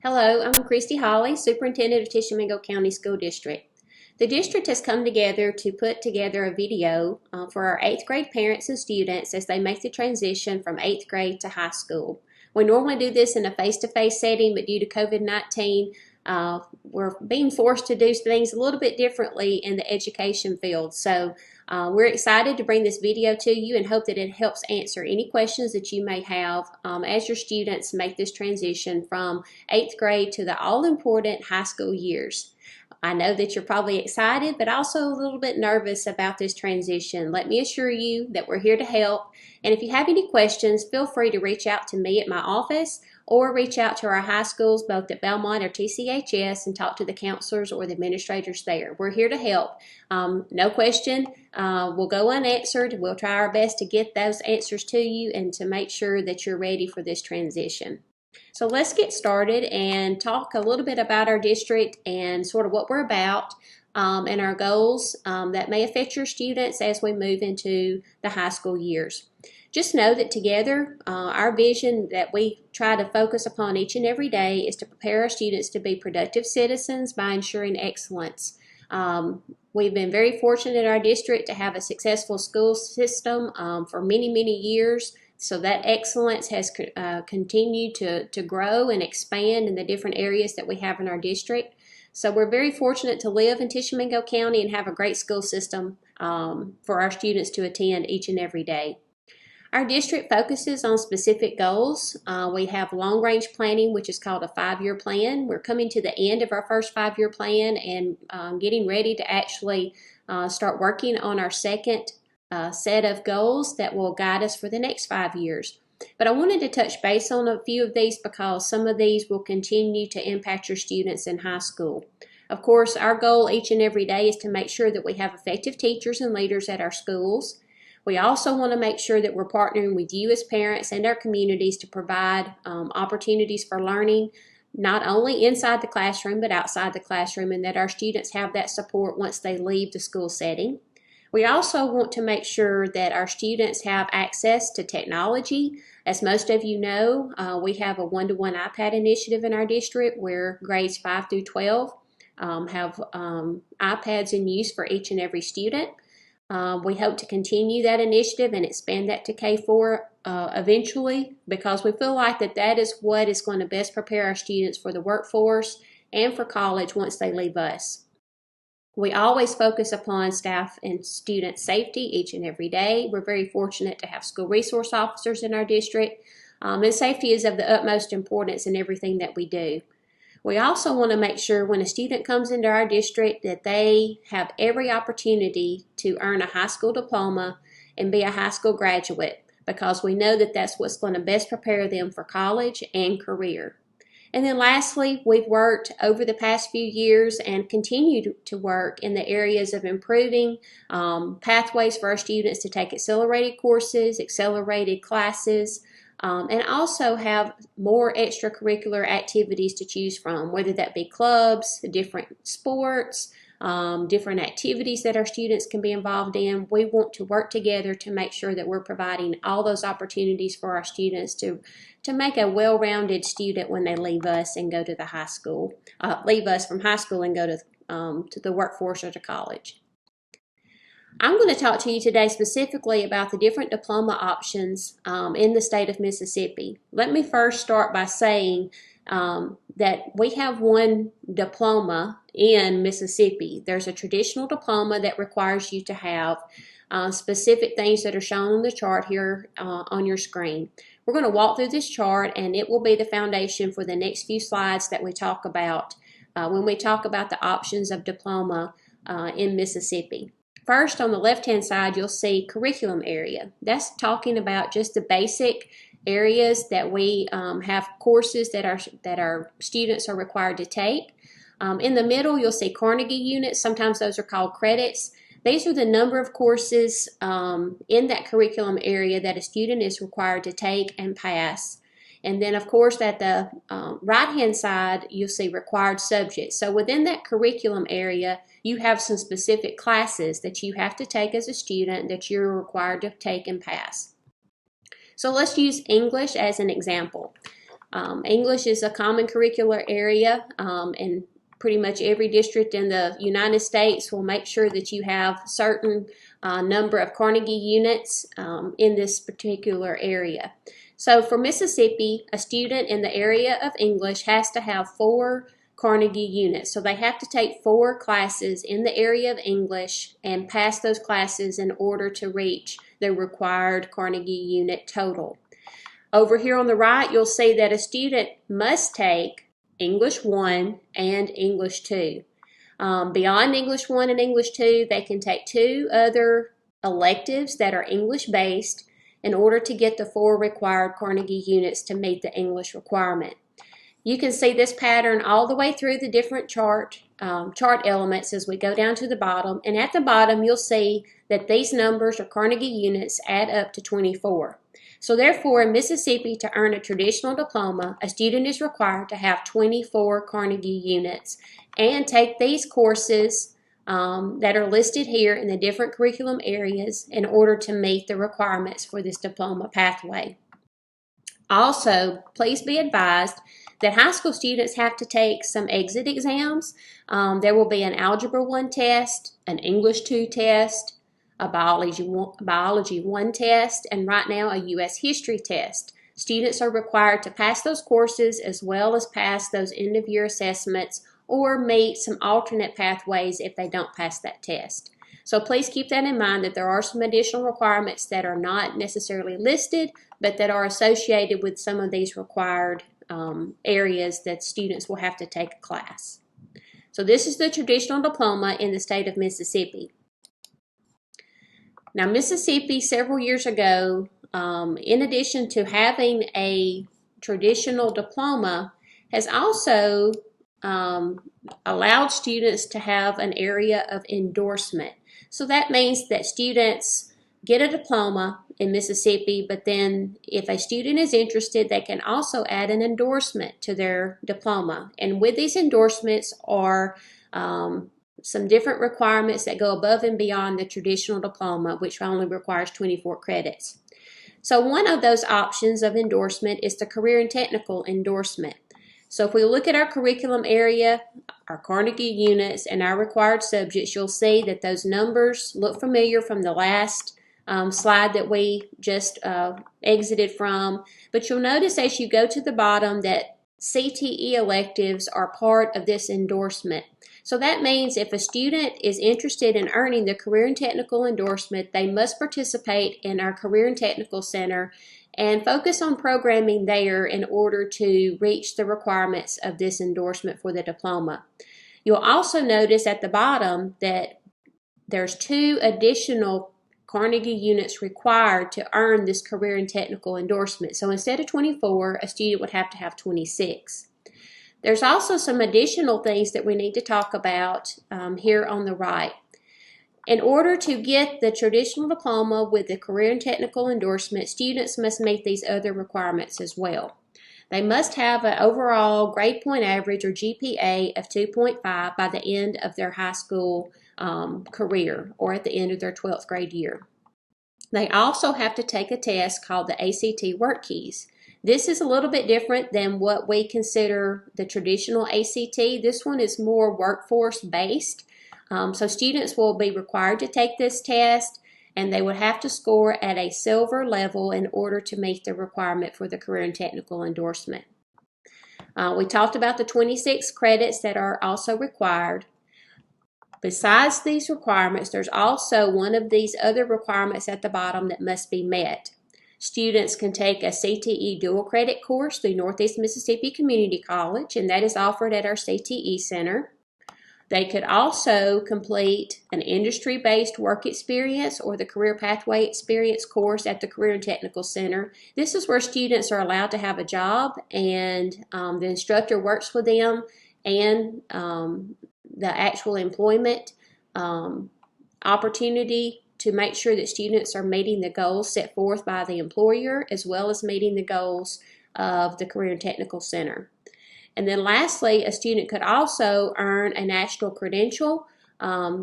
Hello, I'm Christy Hawley, Superintendent of Tishomingo County School District. The district has come together to put together a video for our 8th grade parents and students as they make the transition from 8th grade to high school. We normally do this in a face-to-face setting, but due to COVID-19, we're being forced to do things a little bit differently in the education field. So we're excited to bring this video to you and hope that it helps answer any questions that you may have as your students make this transition from 8th grade to the all-important high school years. I know that you're probably excited, but also a little bit nervous about this transition. Let me assure you that we're here to help. And if you have any questions, feel free to reach out to me at my office or reach out to our high schools, both at Belmont or TCHS, and talk to the counselors or the administrators there. We're here to help. No question will go unanswered. We'll try our best to get those answers to you and to make sure that you're ready for this transition. So let's get started and talk a little bit about our district and sort of what we're about and our goals that may affect your students as we move into the high school years. Just know that together, our vision that we try to focus upon each and every day is to prepare our students to be productive citizens by ensuring excellence. We've been very fortunate in our district to have a successful school system for many, many years. So that excellence has continued to grow and expand in the different areas that we have in our district. So we're very fortunate to live in Tishomingo County and have a great school system for our students to attend each and every day. Our district focuses on specific goals. We have long-range planning, which is called a 5-year plan. We're coming to the end of our first 5-year plan and getting ready to actually start working on our second set of goals that will guide us for the next 5 years. But I wanted to touch base on a few of these because some of these will continue to impact your students in high school. Of course, our goal each and every day is to make sure that we have effective teachers and leaders at our schools. We also want to make sure that we're partnering with you as parents and our communities to provide opportunities for learning, not only inside the classroom but outside the classroom, and that our students have that support once they leave the school setting. We also want to make sure that our students have access to technology. As most of you know, we have a one-to-one iPad initiative in our district where grades 5 through 12 have iPads in use for each and every student. We hope to continue that initiative and expand that to K-4 eventually, because we feel like that is what is going to best prepare our students for the workforce and for college once they leave us. We always focus upon staff and student safety each and every day. We're very fortunate to have school resource officers in our district, and safety is of the utmost importance in everything that we do. We also want to make sure when a student comes into our district that they have every opportunity to earn a high school diploma and be a high school graduate, because we know that that's what's going to best prepare them for college and career. And then lastly, we've worked over the past few years and continue to work in the areas of improving pathways for our students to take accelerated courses, accelerated classes, and also have more extracurricular activities to choose from, whether that be clubs, different sports, different activities that our students can be involved in. We want to work together to make sure that we're providing all those opportunities for our students to make a well-rounded student when they leave us and go to the high school, leave us from high school and go to the workforce or to college. I'm going to talk to you today specifically about the different diploma options in the state of Mississippi. Let me first start by saying that we have one diploma in Mississippi. There's a traditional diploma that requires you to have specific things that are shown on the chart here on your screen. We're going to walk through this chart, and it will be the foundation for the next few slides that we talk about when we talk about the options of diploma in Mississippi. First, on the left-hand side, you'll see curriculum area. That's talking about just the basic areas that we have courses that our students are required to take. In the middle, you'll see Carnegie units. Sometimes those are called credits. These are the number of courses in that curriculum area that a student is required to take and pass. And then, of course, at the right-hand side, you'll see required subjects. So within that curriculum area, you have some specific classes that you have to take as a student that you're required to take and pass. So let's use English as an example. English is a common curricular area, and pretty much every district in the United States will make sure that you have a certain number of Carnegie units in this particular area. So for Mississippi, a student in the area of English has to have 4 Carnegie units. So they have to take 4 classes in the area of English and pass those classes in order to reach the required Carnegie unit total. Over here on the right, you'll see that a student must take English 1 and English 2. Beyond English 1 and English 2, they can take 2 other electives that are English-based in order to get the 4 required Carnegie units to meet the English requirement. You can see this pattern all the way through the different chart elements as we go down to the bottom. And at the bottom, you'll see that these numbers or Carnegie units add up to 24. So therefore, in Mississippi, to earn a traditional diploma, a student is required to have 24 Carnegie units and take these courses that are listed here in the different curriculum areas in order to meet the requirements for this diploma pathway. Also, please be advised that high school students have to take some exit exams. There will be an Algebra 1 test, an English 2 test, a Biology 1 test, and right now a U.S. History test. Students are required to pass those courses as well as pass those end-of-year assessments or meet some alternate pathways if they don't pass that test. So please keep that in mind that there are some additional requirements that are not necessarily listed, but that are associated with some of these required areas that students will have to take a class. So this is the traditional diploma in the state of Mississippi. Now Mississippi several years ago, in addition to having a traditional diploma, has also allowed students to have an area of endorsement. So that means that students get a diploma in Mississippi, but then if a student is interested, they can also add an endorsement to their diploma. And with these endorsements are some different requirements that go above and beyond the traditional diploma, which only requires 24 credits. So one of those options of endorsement is the career and technical endorsement. So if we look at our curriculum area, our Carnegie units, and our required subjects, you'll see that those numbers look familiar from the last slide that we just exited from. But you'll notice as you go to the bottom that CTE electives are part of this endorsement. So that means if a student is interested in earning the career and technical endorsement, they must participate in our Career and Technical Center and focus on programming there in order to reach the requirements of this endorsement for the diploma. You'll also notice at the bottom that there's 2 additional Carnegie units required to earn this career and technical endorsement. So instead of 24, a student would have to have 26. There's also some additional things that we need to talk about here on the right. In order to get the traditional diploma with the career and technical endorsement, students must meet these other requirements as well. They must have an overall grade point average or GPA of 2.5 by the end of their high school career or at the end of their 12th grade year. They also have to take a test called the ACT Work Keys. This is a little bit different than what we consider the traditional ACT. This one is more workforce based. So students will be required to take this test, and they would have to score at a silver level in order to meet the requirement for the career and technical endorsement. We talked about the 26 credits that are also required. Besides these requirements, there's also one of these other requirements at the bottom that must be met. Students can take a CTE dual credit course through Northeast Mississippi Community College, and that is offered at our CTE Center. They could also complete an industry-based work experience or the career pathway experience course at the Career and Technical Center. This is where students are allowed to have a job, and the instructor works with them and the actual employment opportunity to make sure that students are meeting the goals set forth by the employer as well as meeting the goals of the Career and Technical Center. And then lastly, a student could also earn a national credential.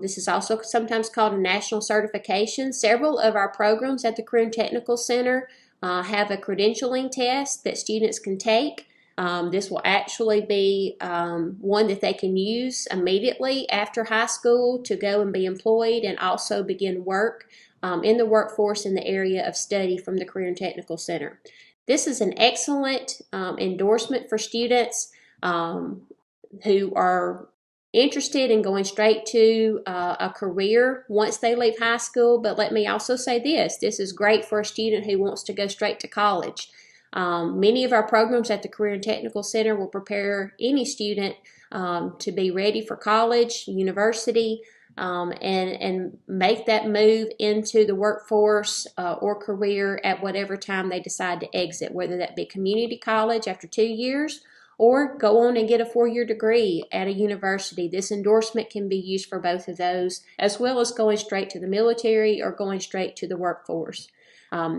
This is also sometimes called a national certification. Several of our programs at the Career and Technical Center have a credentialing test that students can take. This will actually be one that they can use immediately after high school to go and be employed and also begin work in the workforce in the area of study from the Career and Technical Center. This is an excellent endorsement for students who are interested in going straight to a career once they leave high school. But let me also say this is great for a student who wants to go straight to college. Many of our programs at the Career and Technical Center will prepare any student to be ready for college, university, and make that move into the workforce or career at whatever time they decide to exit, whether that be community college after 2 years or go on and get a 4-year degree at a university. This endorsement can be used for both of those, as well as going straight to the military or going straight to the workforce.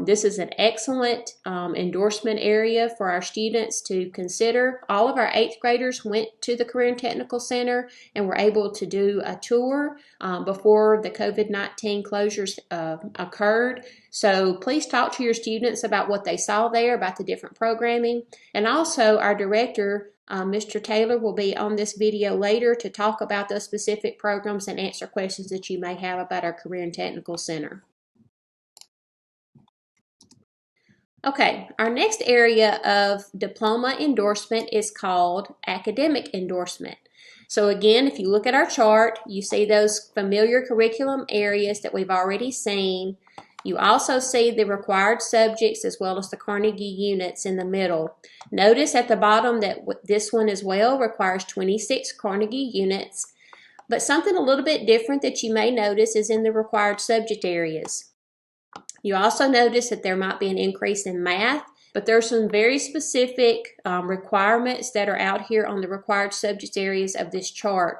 This is an excellent endorsement area for our students to consider. All of our 8th graders went to the Career and Technical Center and were able to do a tour before the COVID-19 closures occurred. So please talk to your students about what they saw there, about the different programming. And also our director, Mr. Taylor, will be on this video later to talk about those specific programs and answer questions that you may have about our Career and Technical Center. Okay, our next area of diploma endorsement is called academic endorsement. So again, if you look at our chart, you see those familiar curriculum areas that we've already seen. You also see the required subjects as well as the Carnegie units in the middle. Notice at the bottom that this one as well requires 26 Carnegie units. But something a little bit different that you may notice is in the required subject areas. You also notice that there might be an increase in math, but there are some very specific requirements that are out here on the required subject areas of this chart.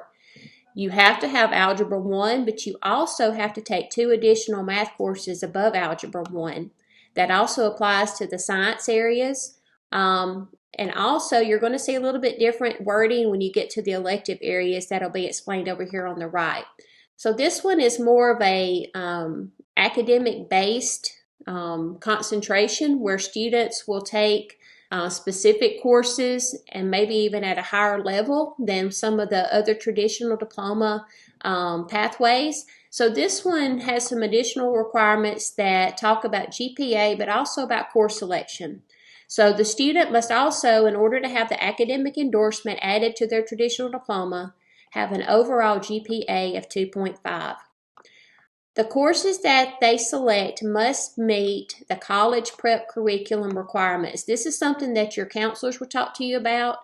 You have to have Algebra 1, but you also have to take 2 additional math courses above Algebra 1. That also applies to the science areas. And also, you're going to see a little bit different wording when you get to the elective areas that'll be explained over here on the right. So this one is more of a academic-based concentration where students will take specific courses and maybe even at a higher level than some of the other traditional diploma pathways. So this one has some additional requirements that talk about GPA, but also about course selection. So the student must also, in order to have the academic endorsement added to their traditional diploma, have an overall GPA of 2.5. The courses that they select must meet the college prep curriculum requirements. This is something that your counselors will talk to you about.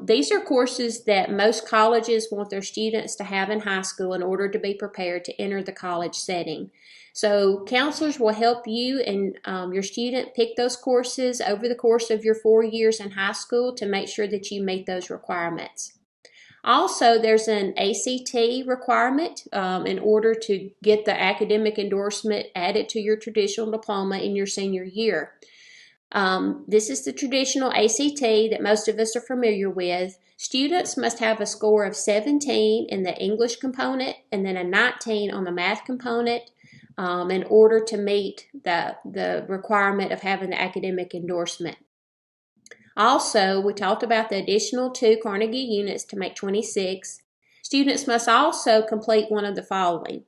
These are courses that most colleges want their students to have in high school in order to be prepared to enter the college setting. So counselors will help you and your student pick those courses over the course of your 4 years in high school to make sure that you meet those requirements. Also, there's an ACT requirement in order to get the academic endorsement added to your traditional diploma in your senior year. This is the traditional ACT that most of us are familiar with. Students must have a score of 17 in the English component and then a 19 on the math component in order to meet the requirement of having the academic endorsement. Also, we talked about the additional 2 Carnegie units to make 26. Students must also complete one of the following.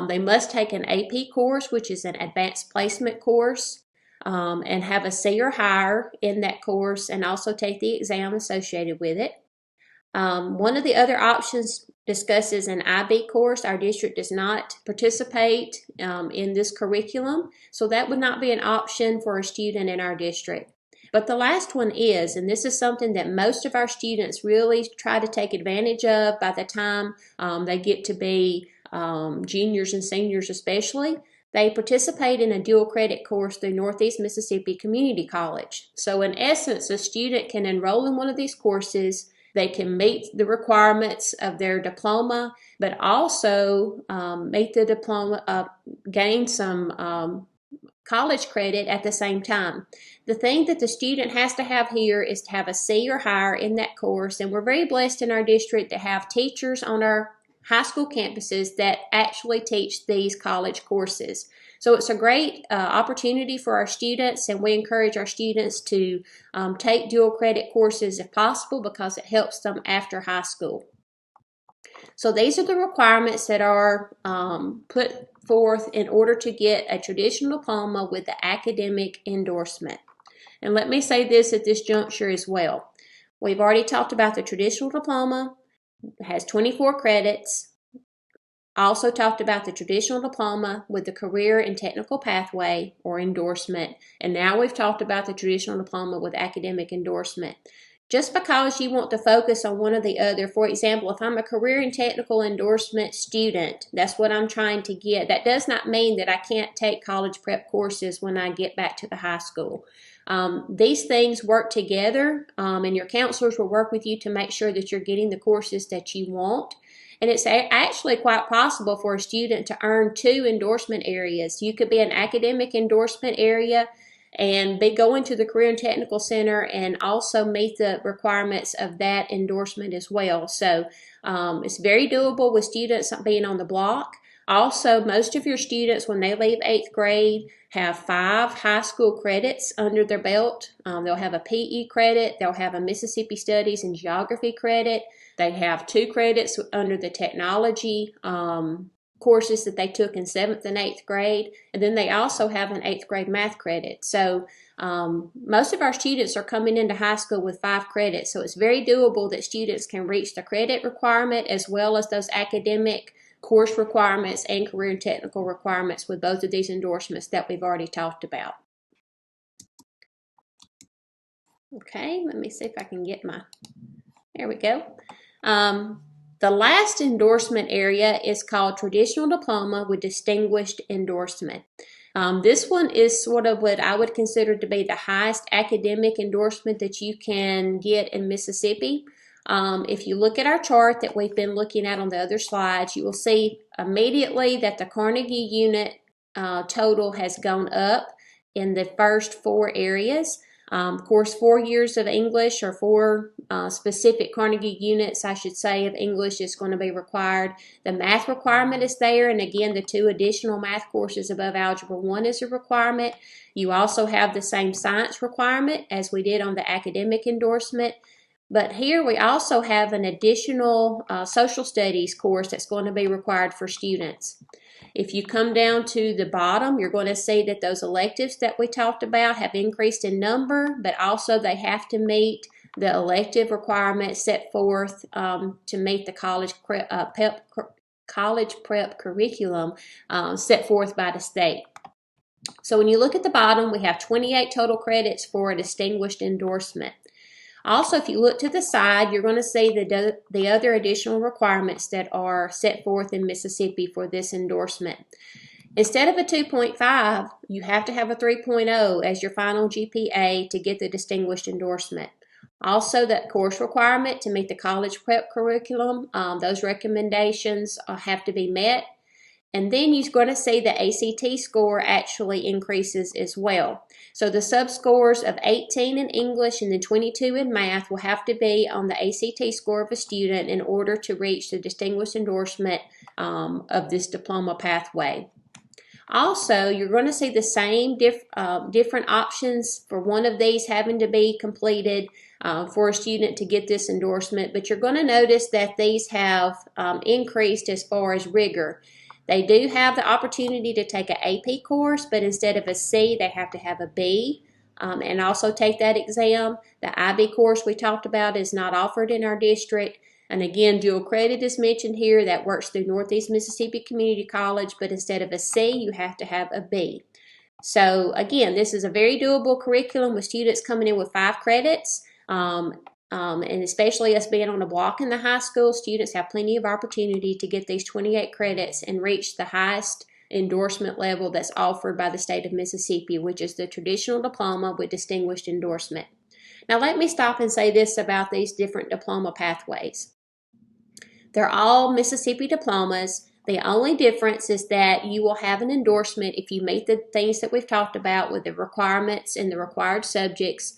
They must take an AP course, which is an advanced placement course, and have a C or higher in that course and also take the exam associated with it. One of the other options discusses an IB course. Our district does not participate in this curriculum, so that would not be an option for a student in our district. But the last one is, and this is something that most of our students really try to take advantage of by the time they get to be juniors and seniors especially, they participate in a dual credit course through Northeast Mississippi Community College. So in essence, a student can enroll in one of these courses. They can meet the requirements of their diploma, but also meet the diploma, gain some college credit at the same time. The thing that the student has to have here is to have a C or higher in that course, and we're very blessed in our district to have teachers on our high school campuses that actually teach these college courses. So it's a great opportunity for our students, and we encourage our students to take dual credit courses if possible because it helps them after high school. So these are the requirements that are put forth in order to get a traditional diploma with the academic endorsement. And let me say this at this juncture as well. We've already talked about the traditional diploma. It has 24 credits. I also talked about the traditional diploma with the career and technical pathway or endorsement. And now we've talked about the traditional diploma with academic endorsement. Just because you want to focus on one or the other, for example, if I'm a career and technical endorsement student, that's what I'm trying to get. That does not mean that I can't take college prep courses when I get back to the high school. These things work together, and your counselors will work with you to make sure that you're getting the courses that you want. And it's actually quite possible for a student to earn 2 endorsement areas. You could be an academic endorsement area and be going to the Career and Technical Center and also meet the requirements of that endorsement as well. So it's very doable with students being on the block. Also, most of your students, when they leave 8th grade, have 5 high school credits under their belt. They'll have a PE credit. They'll have a Mississippi Studies and Geography credit. They have 2 credits under the technology courses that they took in 7th and 8th grade. And then they also have an 8th grade math credit. So most of our students are coming into high school with 5 credits. So it's very doable that students can reach the credit requirement as well as those academic course requirements and career and technical requirements with both of these endorsements that we've already talked about. Okay, let me see if I can get there we go. The last endorsement area is called Traditional Diploma with Distinguished Endorsement. This one is sort of what I would consider to be the highest academic endorsement that you can get in Mississippi. If you look at our chart that we've been looking at on the other slides, you will see immediately that the Carnegie unit total has gone up in the first 4 areas. Of course, 4 years of English or 4 specific Carnegie units, I should say, of English is going to be required. The math requirement is there, and again, the 2 additional math courses above Algebra 1 is a requirement. You also have the same science requirement as we did on the academic endorsement. But here we also have an additional social studies course that's going to be required for students. If you come down to the bottom, you're going to see that those electives that we talked about have increased in number, but also they have to meet the elective requirements set forth to meet the college prep curriculum set forth by the state. So when you look at the bottom, we have 28 total credits for a distinguished endorsement. Also, if you look to the side, you're going to see the other additional requirements that are set forth in Mississippi for this endorsement. Instead of a 2.5, you have to have a 3.0 as your final GPA to get the distinguished endorsement. Also, that course requirement to meet the college prep curriculum, those recommendations have to be met. And then you're going to see the ACT score actually increases as well. So the sub-scores of 18 in English and then 22 in math will have to be on the ACT score of a student in order to reach the distinguished endorsement of this diploma pathway. Also, you're going to see the same different options for one of these having to be completed for a student to get this endorsement, but you're going to notice that these have increased as far as rigor. They do have the opportunity to take an AP course, but instead of a C, they have to have a B and also take that exam. The IB course we talked about is not offered in our district. And again, dual credit is mentioned here. That works through Northeast Mississippi Community College, but instead of a C, you have to have a B. So again, this is a very doable curriculum with students coming in with 5 credits. And especially us being on a block in the high school, students have plenty of opportunity to get these 28 credits and reach the highest endorsement level that's offered by the state of Mississippi, which is the traditional diploma with distinguished endorsement. Now let me stop and say this about these different diploma pathways. They're all Mississippi diplomas. The only difference is that you will have an endorsement if you meet the things that we've talked about with the requirements and the required subjects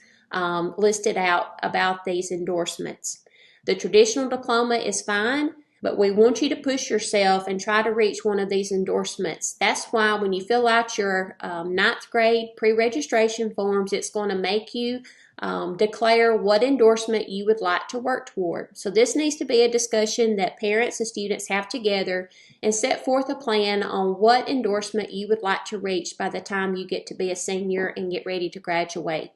listed out about these endorsements. The traditional diploma is fine. But we want you to push yourself and try to reach one of these endorsements. That's why when you fill out your ninth grade pre-registration forms, it's going to make you declare what endorsement you would like to work toward. So this needs to be a discussion that parents and students have together and set forth a plan on what endorsement you would like to reach by the time you get to be a senior and get ready to graduate.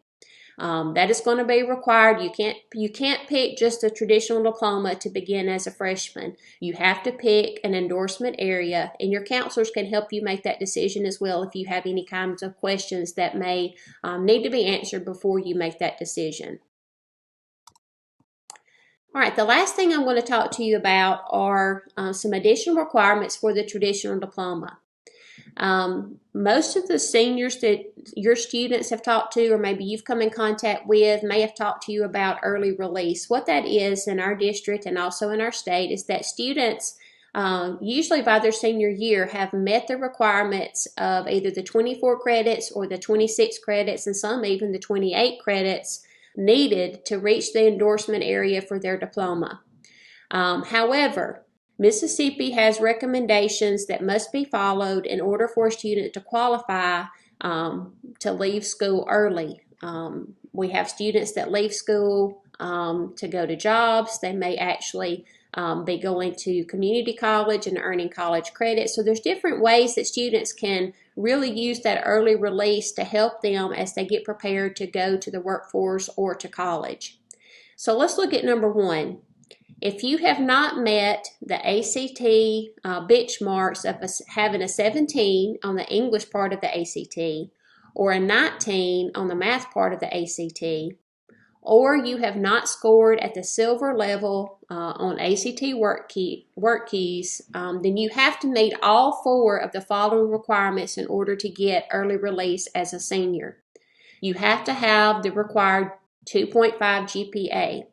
That is going to be required. You can't pick just a traditional diploma to begin as a freshman. You have to pick an endorsement area, and your counselors can help you make that decision as well if you have any kinds of questions that may need to be answered before you make that decision. All right, the last thing I'm going to talk to you about are some additional requirements for the traditional diploma. Most of the seniors that your students have talked to, or maybe you've come in contact with, may have talked to you about early release. What that is in our district and also in our state is that students usually by their senior year have met the requirements of either the 24 credits or the 26 credits, and some even the 28 credits needed to reach the endorsement area for their diploma. However, Mississippi has recommendations that must be followed in order for a student to qualify to leave school early. We have students that leave school to go to jobs. They may actually be going to community college and earning college credit. So there's different ways that students can really use that early release to help them as they get prepared to go to the workforce or to college. So let's look at number one. If you have not met the ACT benchmarks of having a 17 on the English part of the ACT or a 19 on the math part of the ACT, or you have not scored at the silver level on ACT work keys, then you have to meet all four of the following requirements in order to get early release as a senior. You have to have the required 2.5 GPA.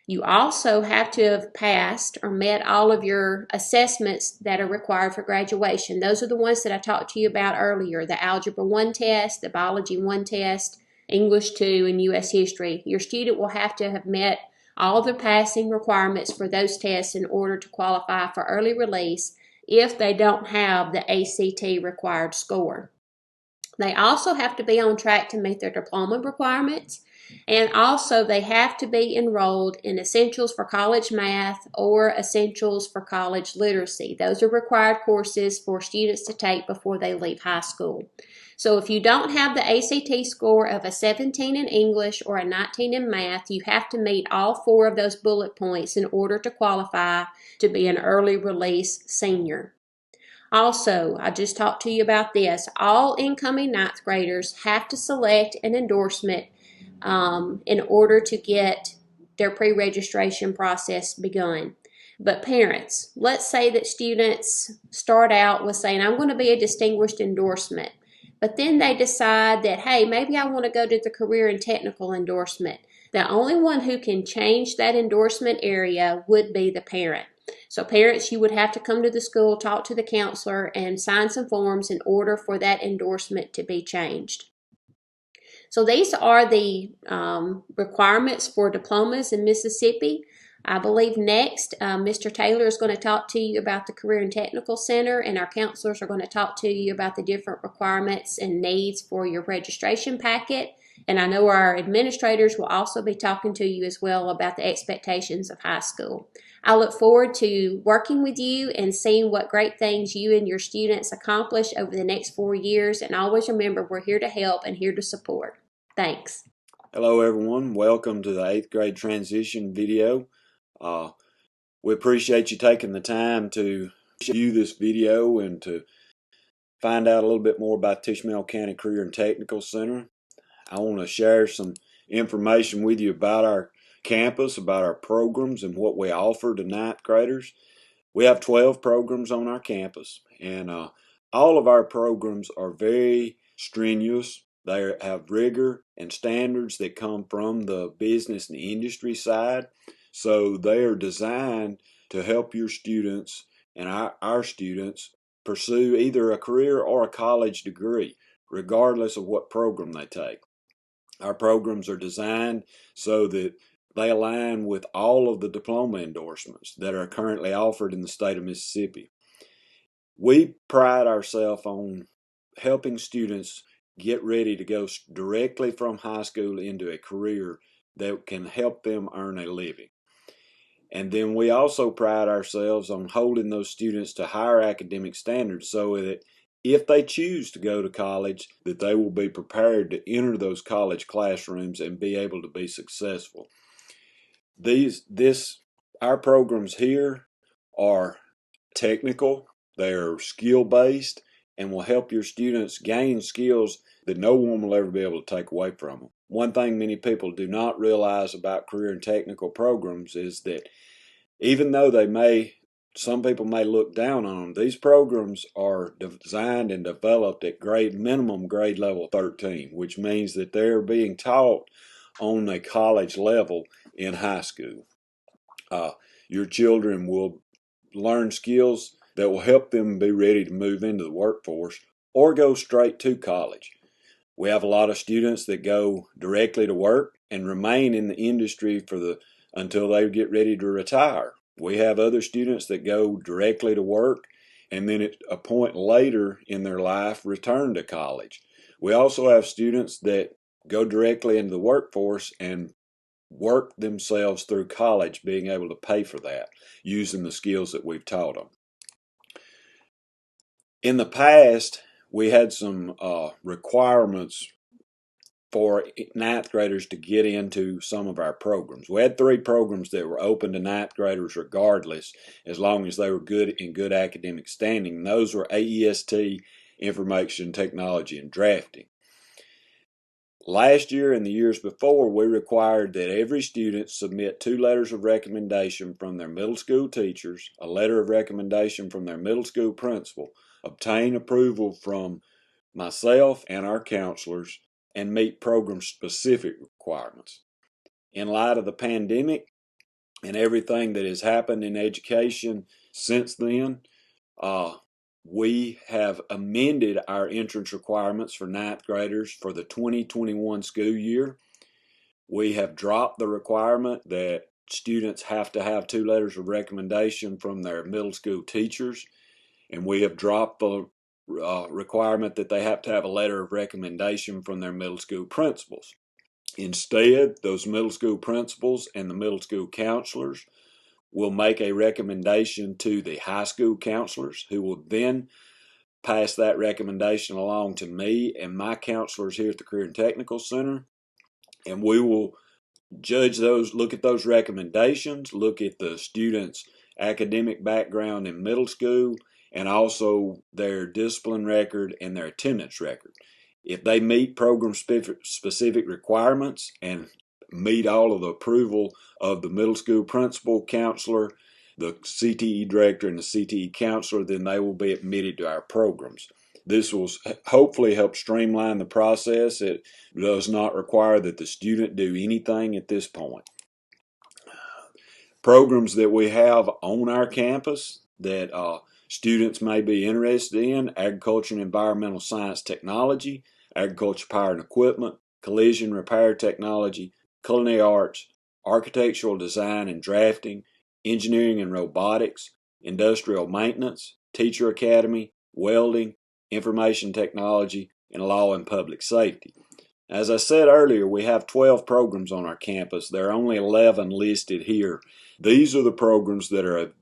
You also have to have passed or met all of your assessments that are required for graduation. Those are the ones that I talked to you about earlier, the Algebra 1 test, the Biology 1 test, English 2, and U.S. History. Your student will have to have met all the passing requirements for those tests in order to qualify for early release if they don't have the ACT required score. They also have to be on track to meet their diploma requirements, and also they have to be enrolled in Essentials for College Math or Essentials for College Literacy. Those are required courses for students to take before they leave high school. So if you don't have the ACT score of a 17 in English or a 19 in math, you have to meet all four of those bullet points in order to qualify to be an early release senior. Also, I just talked to you about this. All incoming ninth graders have to select an endorsement in order to get their pre-registration process begun. But parents, let's say that students start out with saying, I'm going to be a distinguished endorsement. But then they decide that, hey, maybe I want to go to the career and technical endorsement. The only one who can change that endorsement area would be the parent. So parents, you would have to come to the school, talk to the counselor, and sign some forms in order for that endorsement to be changed. So these are the requirements for diplomas in Mississippi. I believe next, Mr. Taylor is going to talk to you about the Career and Technical Center, and our counselors are going to talk to you about the different requirements and needs for your registration packet. And I know our administrators will also be talking to you as well about the expectations of high school. I look forward to working with you and seeing what great things you and your students accomplish over the next 4 years. And always remember, we're here to help and here to support. Thanks. Hello everyone, welcome to the 8th grade transition video. We appreciate you taking the time to view this video and to find out a little bit more about Tishomingo County Career and Technical Center. I want to share some information with you about our campus, about our programs and what we offer to ninth graders. We have 12 programs on our campus, and all of our programs are very strenuous. They have rigor and standards that come from the business and industry side. So they are designed to help your students and our students pursue either a career or a college degree, regardless of what program they take. Our programs are designed so that they align with all of the diploma endorsements that are currently offered in the state of Mississippi. We pride ourselves on helping students get ready to go directly from high school into a career that can help them earn a living. And then we also pride ourselves on holding those students to higher academic standards so that if they choose to go to college, that they will be prepared to enter those college classrooms and be able to be successful. Our programs here are technical, they're skill-based, and will help your students gain skills that no one will ever be able to take away from them. One thing many people do not realize about career and technical programs is that even though some people may look down on them, these programs are designed and developed at minimum grade level 13, which means that they're being taught on a college level in high school. Your children will learn skills that will help them be ready to move into the workforce or go straight to college. We have a lot of students that go directly to work and remain in the industry until they get ready to retire. We have other students that go directly to work and then at a point later in their life return to college. We also have students that go directly into the workforce and work themselves through college, being able to pay for that using the skills that we've taught them. In the past, we had some requirements for ninth graders to get into some of our programs. We had 3 programs that were open to ninth graders regardless, as long as they were in good academic standing. And those were AEST, Information Technology, and Drafting. Last year and the years before, we required that every student submit 2 letters of recommendation from their middle school teachers, a letter of recommendation from their middle school principal, obtain approval from myself and our counselors, and meet program-specific requirements. In light of the pandemic and everything that has happened in education since then, we have amended our entrance requirements for ninth graders for the 2021 school year. We have dropped the requirement that students have to have 2 letters of recommendation from their middle school teachers, and we have dropped the requirement that they have to have a letter of recommendation from their middle school principals. Instead, those middle school principals and the middle school counselors will make a recommendation to the high school counselors, who will then pass that recommendation along to me and my counselors here at the Career and Technical Center, and we will judge those, look at those recommendations, look at the students' academic background in middle school, and also their discipline record and their attendance record. If they meet program-specific requirements and meet all of the approval of the middle school principal, counselor, the CTE director, and the CTE counselor, then they will be admitted to our programs. This will hopefully help streamline the process. It does not require that the student do anything at this point. Programs that we have on our campus that students may be interested in: agriculture and environmental science technology, agriculture power and equipment, collision repair technology, culinary arts, architectural design and drafting, engineering and robotics, industrial maintenance, teacher academy, welding, information technology, and law and public safety. As I said earlier, we have 12 programs on our campus. There are only 11 listed here. These are the programs that are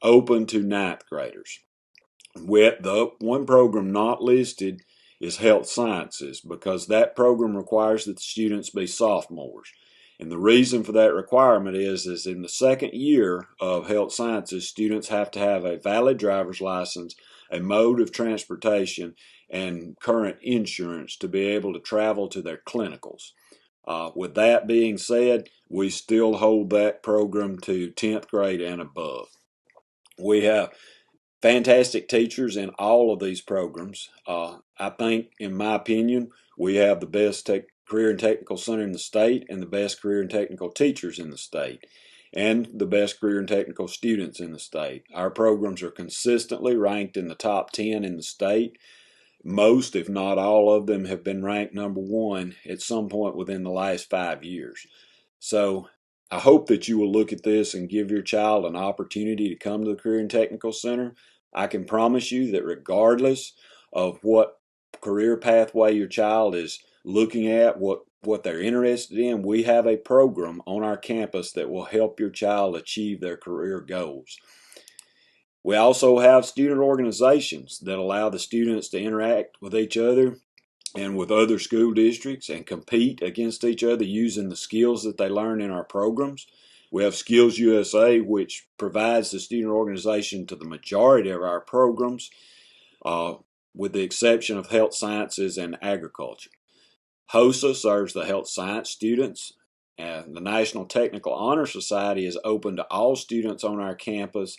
open to ninth graders. The one program not listed is health sciences, because that program requires that the students be sophomores. And the reason for that requirement is in the second year of health sciences, students have to have a valid driver's license, a mode of transportation, and current insurance to be able to travel to their clinicals. With that being said, we still hold that program to 10th grade and above. We have fantastic teachers in all of these programs. I think, in my opinion, we have the best career and technical center in the state, and the best career and technical teachers in the state, and the best career and technical students in the state. Our programs are consistently ranked in the top 10 in the state. Most, if not all of them, have been ranked number 1 at some point within the last 5 years. So I hope that you will look at this and give your child an opportunity to come to the Career and Technical Center. I can promise you that regardless of what career pathway your child is looking at, what they're interested in, we have a program on our campus that will help your child achieve their career goals. We also have student organizations that allow the students to interact with each other and with other school districts and compete against each other using the skills that they learn in our programs. We have Skills USA, which provides the student organization to the majority of our programs, with the exception of health sciences and agriculture. HOSA serves the health science students, and the National Technical Honor Society is open to all students on our campus,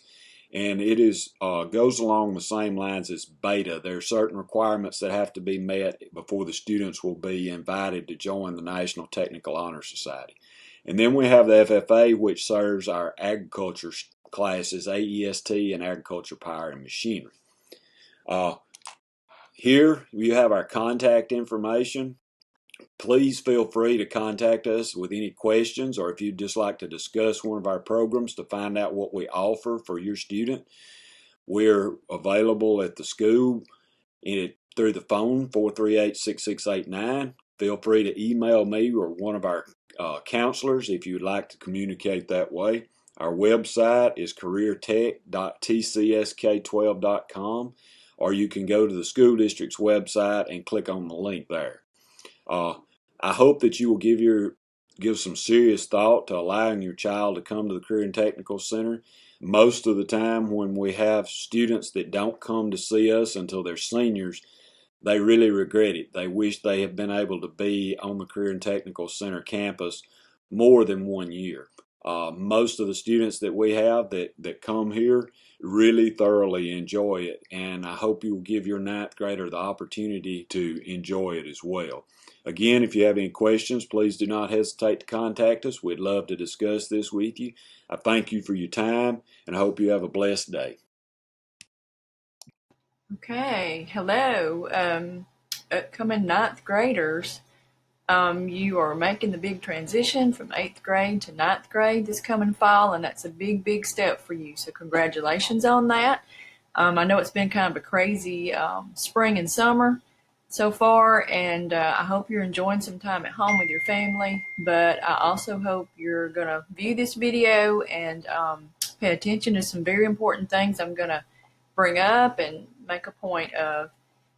and it goes along the same lines as Beta. There are certain requirements that have to be met before the students will be invited to join the National Technical Honor Society. And then we have the FFA, which serves our agriculture classes, AEST and Agriculture, Power, and Machinery. Here you have our contact information. Please feel free to contact us with any questions, or if you'd just like to discuss one of our programs to find out what we offer for your student. We're available at the school through the phone, 438-6689. Feel free to email me or one of our counselors if you'd like to communicate that way. Our website is careertech.tcsk12.com, or you can go to the school district's website and click on the link there. I hope that you will give some serious thought to allowing your child to come to the Career and Technical Center. Most of the time when we have students that don't come to see us until they're seniors, they really regret it. They wish they had been able to be on the Career and Technical Center campus more than 1 year. Most of the students that we have that come here really thoroughly enjoy it, and I hope you will give your ninth grader the opportunity to enjoy it as well. Again, if you have any questions, please do not hesitate to contact us. We'd love to discuss this with you. I thank you for your time, and I hope you have a blessed day. Okay, hello, upcoming ninth graders. You are making the big transition from 8th grade to 9th grade this coming fall, and that's a big, big step for you. So congratulations on that. I know it's been kind of a crazy spring and summer so far, and I hope you're enjoying some time at home with your family, but I also hope you're going to view this video and pay attention to some very important things I'm going to bring up and make a point of.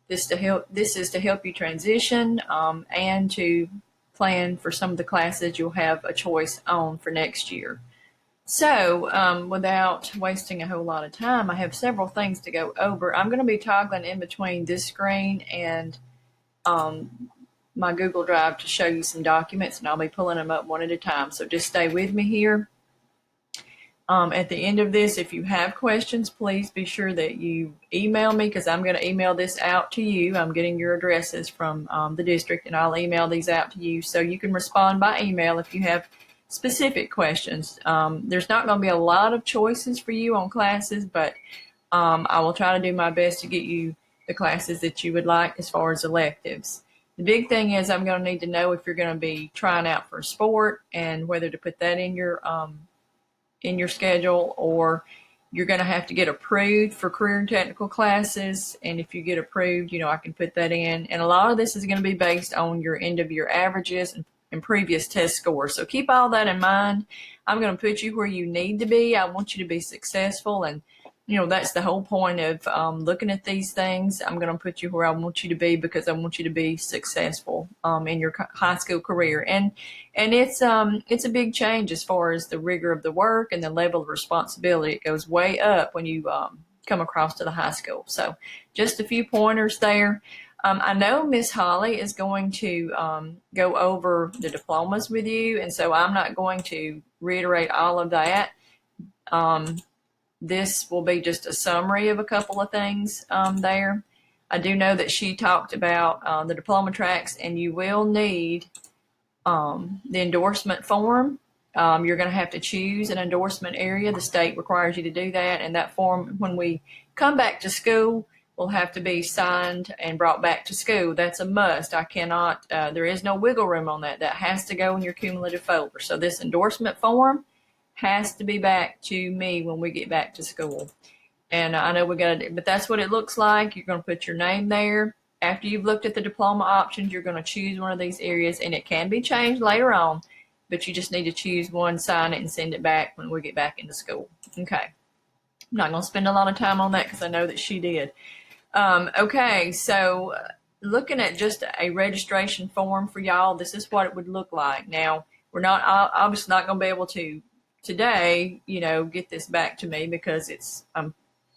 This is to help you transition and to plan for some of the classes you'll have a choice on for next year. So without wasting a whole lot of time, I have several things to go over. I'm going to be toggling in between this screen and my Google Drive to show you some documents, and I'll be pulling them up one at a time. So just stay with me here. At the end of this, if you have questions, please be sure that you email me, because I'm going to email this out to you. I'm getting your addresses from the district, and I'll email these out to you so you can respond by email if you have specific questions. There's not going to be a lot of choices for you on classes, but I will try to do my best to get you the classes that you would like as far as electives. The big thing is I'm going to need to know if you're going to be trying out for a sport and whether to put that in your schedule, or you're going to have to get approved for career and technical classes. And if you get approved, I can put that in. And a lot of this is going to be based on your end of year averages and previous test scores. So keep all that in mind. I'm going to put you where you need to be. I want you to be successful. And, that's the whole point of looking at these things. I'm going to put you where I want you to be because I want you to be successful in your high school career. And it's a big change as far as the rigor of the work and the level of responsibility. It goes way up when you come across to the high school. So just a few pointers there. I know Miss Holly is going to go over the diplomas with you, and so I'm not going to reiterate all of that. This will be just a summary of a couple of things there. I do know that she talked about the diploma tracks, and you will need the endorsement form. You're going to have to choose an endorsement area. The state requires you to do that, and that form, when we come back to school, will have to be signed and brought back to school. That's a must. I cannot, there is no wiggle room on that. That has to go in your cumulative folder. So this endorsement form has to be back to me when we get back to school. And I know we got to, but that's what it looks like. You're going to put your name there. After you've looked at the diploma options, you're going to choose one of these areas, and it can be changed later on, but you just need to choose one, sign it, and send it back when we get back into school. Okay. I'm not going to spend a lot of time on that because I know that she did. Okay, so looking at just a registration form for y'all, this is what it would look like. Now, we're not obviously not going to be able to today, get this back to me because I'm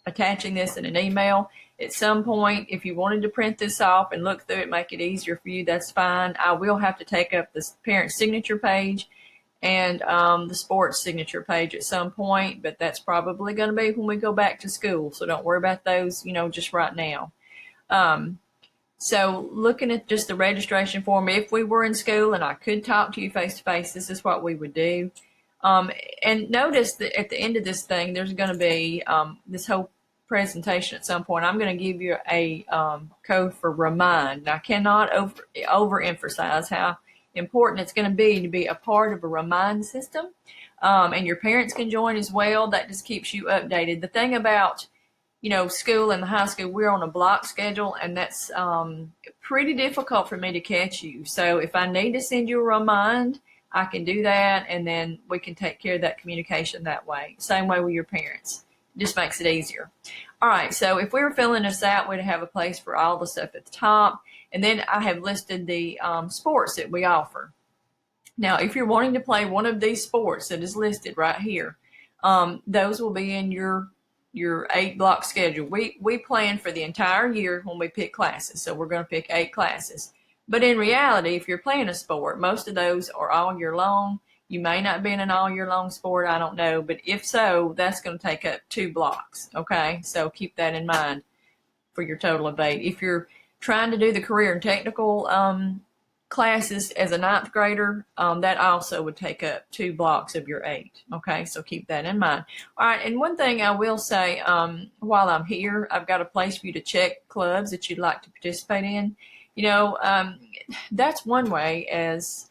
attaching this in an email. At some point, if you wanted to print this off and look through it, make it easier for you, that's fine. I will have to take up the parent signature page and the sports signature page at some point, but that's probably going to be when we go back to school. So don't worry about those, just right now. So looking at just the registration form, if we were in school and I could talk to you face to face, this is what we would do. And notice that at the end of this thing, there's going to be this whole presentation at some point. I'm going to give you a code for remind. And I cannot overemphasize how important it's going to be a part of a remind system. And your parents can join as well. That just keeps you updated. The thing about school and the high school, we're on a block schedule, and that's pretty difficult for me to catch you. So if I need to send you a remind, I can do that, and then we can take care of that communication that way. Same way with your parents. It just makes it easier. All right, so if we were filling this out, we'd have a place for all the stuff at the top, and then I have listed the sports that we offer. Now, if you're wanting to play one of these sports that is listed right here, those will be in your 8-block schedule. We plan for the entire year when we pick classes, so we're going to pick 8 classes. But in reality, if you're playing a sport, most of those are all year long. You may not be in an all year long sport, I don't know, but if so, that's going to take up 2 blocks. Okay, so keep that in mind for your total of 8. If you're trying to do the career and technical classes as a 9th grader, that also would take up 2 blocks of your 8. Okay, so keep that in mind. All right, and one thing I will say, while I'm here, I've got a place for you to check clubs that you'd like to participate in. That's one way as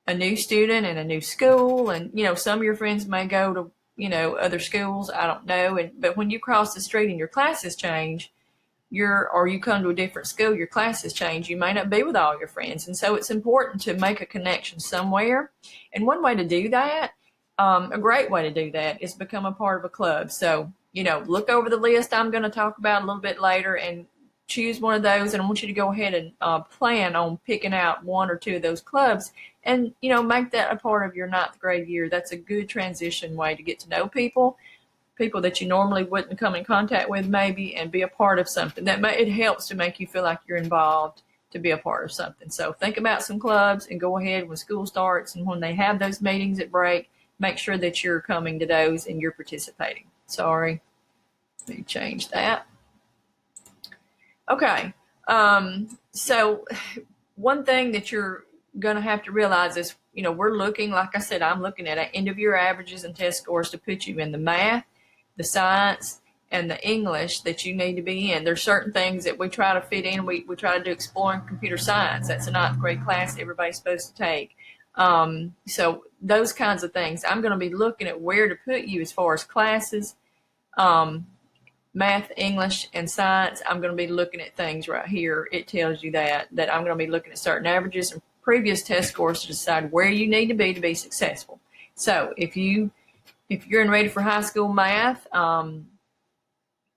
a new student in a new school, and some of your friends may go to other schools, I don't know, but when you cross the street and your classes change, or you come to a different school, your classes change, you may not be with all your friends, and so it's important to make a connection somewhere. And one way to do that, a great way to do that, is become a part of a club. So look over the list I'm going to talk about a little bit later and choose one of those, and I want you to go ahead and plan on picking out 1 or 2 of those clubs and make that a part of your 9th grade year. That's a good transition way to get to know people that you normally wouldn't come in contact with maybe, and be a part of something. It helps to make you feel like you're involved, to be a part of something. So think about some clubs and go ahead when school starts and when they have those meetings at break, make sure that you're coming to those and you're participating. Sorry, let me change that. Okay, so one thing that you're going to have to realize is, we're looking, like I said, I'm looking at end of year averages and test scores to put you in the math, the science, and the English that you need to be in. There's certain things that we try to fit in. We try to do exploring computer science. That's a 9th grade class everybody's supposed to take. So those kinds of things. I'm going to be looking at where to put you as far as classes, math, English, and science. I'm going to be looking at things right here. It tells you that I'm going to be looking at certain averages and previous test scores to decide where you need to be successful. So if you're in ready for high school math,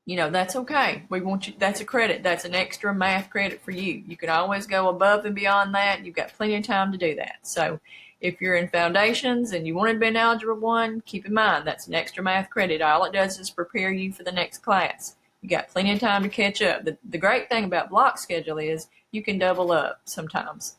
that's okay. We want you, that's a credit. That's an extra math credit for you. You can always go above and beyond that. You've got plenty of time to do that. So if you're in foundations and you want to be an Algebra 1, keep in mind that's an extra math credit. All it does is prepare you for the next class. You got plenty of time to catch up. The great thing about block schedule is you can double up sometimes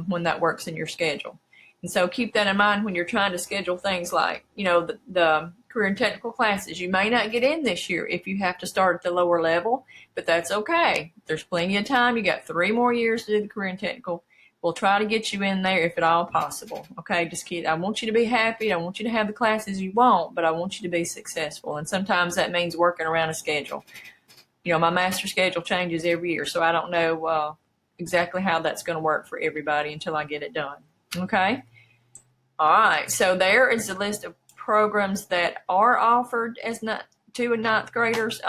when that works in your schedule. And so keep that in mind when you're trying to schedule things like, the career and technical classes. You may not get in this year if you have to start at the lower level, but that's okay. There's plenty of time. You got 3 more years to do the career and technical. We'll try to get you in there if at all possible. Okay, I want you to be happy. I want you to have the classes you want, but I want you to be successful. And sometimes that means working around a schedule. my master schedule changes every year, so I don't know exactly how that's going to work for everybody until I get it done. Okay? All right, so there is a list of programs that are offered as to ninth graders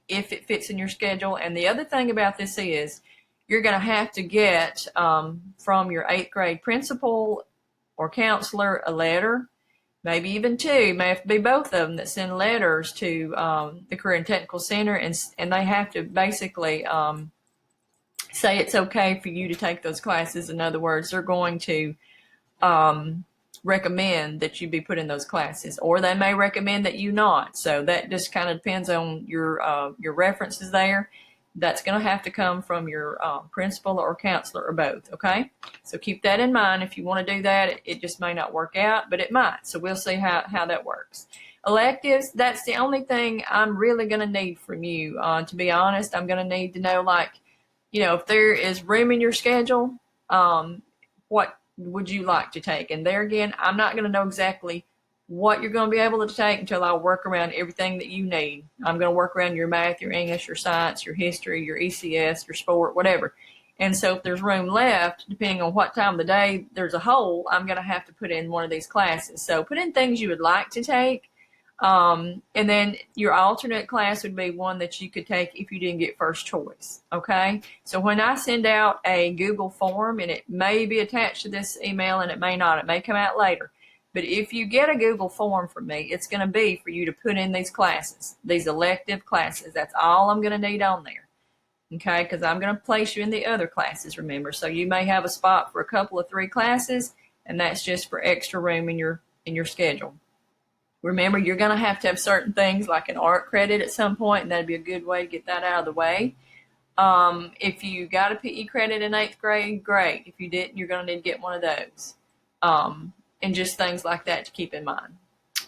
if it fits in your schedule. And the other thing about this is you're going to have to get from your 8th grade principal or counselor a letter, maybe even two, may have to be both of them, that send letters to the Career and Technical Center, and they have to basically say it's okay for you to take those classes. In other words, they're going to recommend that you be put in those classes, or they may recommend that you not. So that just kind of depends on your references there. That's going to have to come from your principal or counselor or both, okay? So keep that in mind. If you want to do that, it just may not work out, but it might. So we'll see how that works. Electives, that's the only thing I'm really going to need from you. To be honest, I'm going to need to know, like, if there is room in your schedule, what would you like to take? And there again, I'm not going to know exactly what you're going to be able to take until I work around everything that you need. I'm going to work around your math, your English, your science, your history, your ECS, your sport, whatever. And so if there's room left, depending on what time of the day there's a hole, I'm going to have to put in one of these classes. So put in things you would like to take. And then your alternate class would be one that you could take if you didn't get first choice. Okay. So when I send out a Google form, and it may be attached to this email and it may not, it may come out later. But if you get a Google form from me, it's going to be for you to put in these classes, these elective classes. That's all I'm going to need on there. Okay. Because I'm going to place you in the other classes, remember. So you may have a spot for a couple of 3 classes, and that's just for extra room in your schedule. Remember, you're going to have certain things like an art credit at some point, and that'd be a good way to get that out of the way. If you got a PE credit in 8th grade, great. If you didn't, you're going to need to get one of those. And just things like that to keep in mind.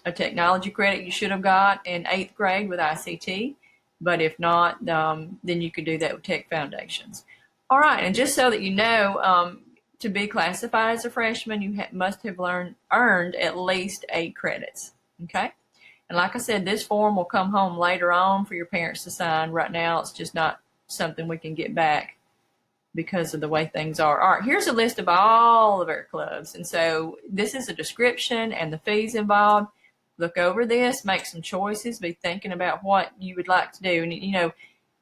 A technology credit you should have got in 8th grade with ICT, but if not, then you could do that with Tech Foundations. All right, and just so that you know, to be classified as a freshman, you must have earned at least 8 credits. Okay. And like I said, this form will come home later on for your parents to sign. Right now, it's just not something we can get back because of the way things are. All right, here's a list of all of our clubs. And so this is a description and the fees involved. Look over this, make some choices, be thinking about what you would like to do. And,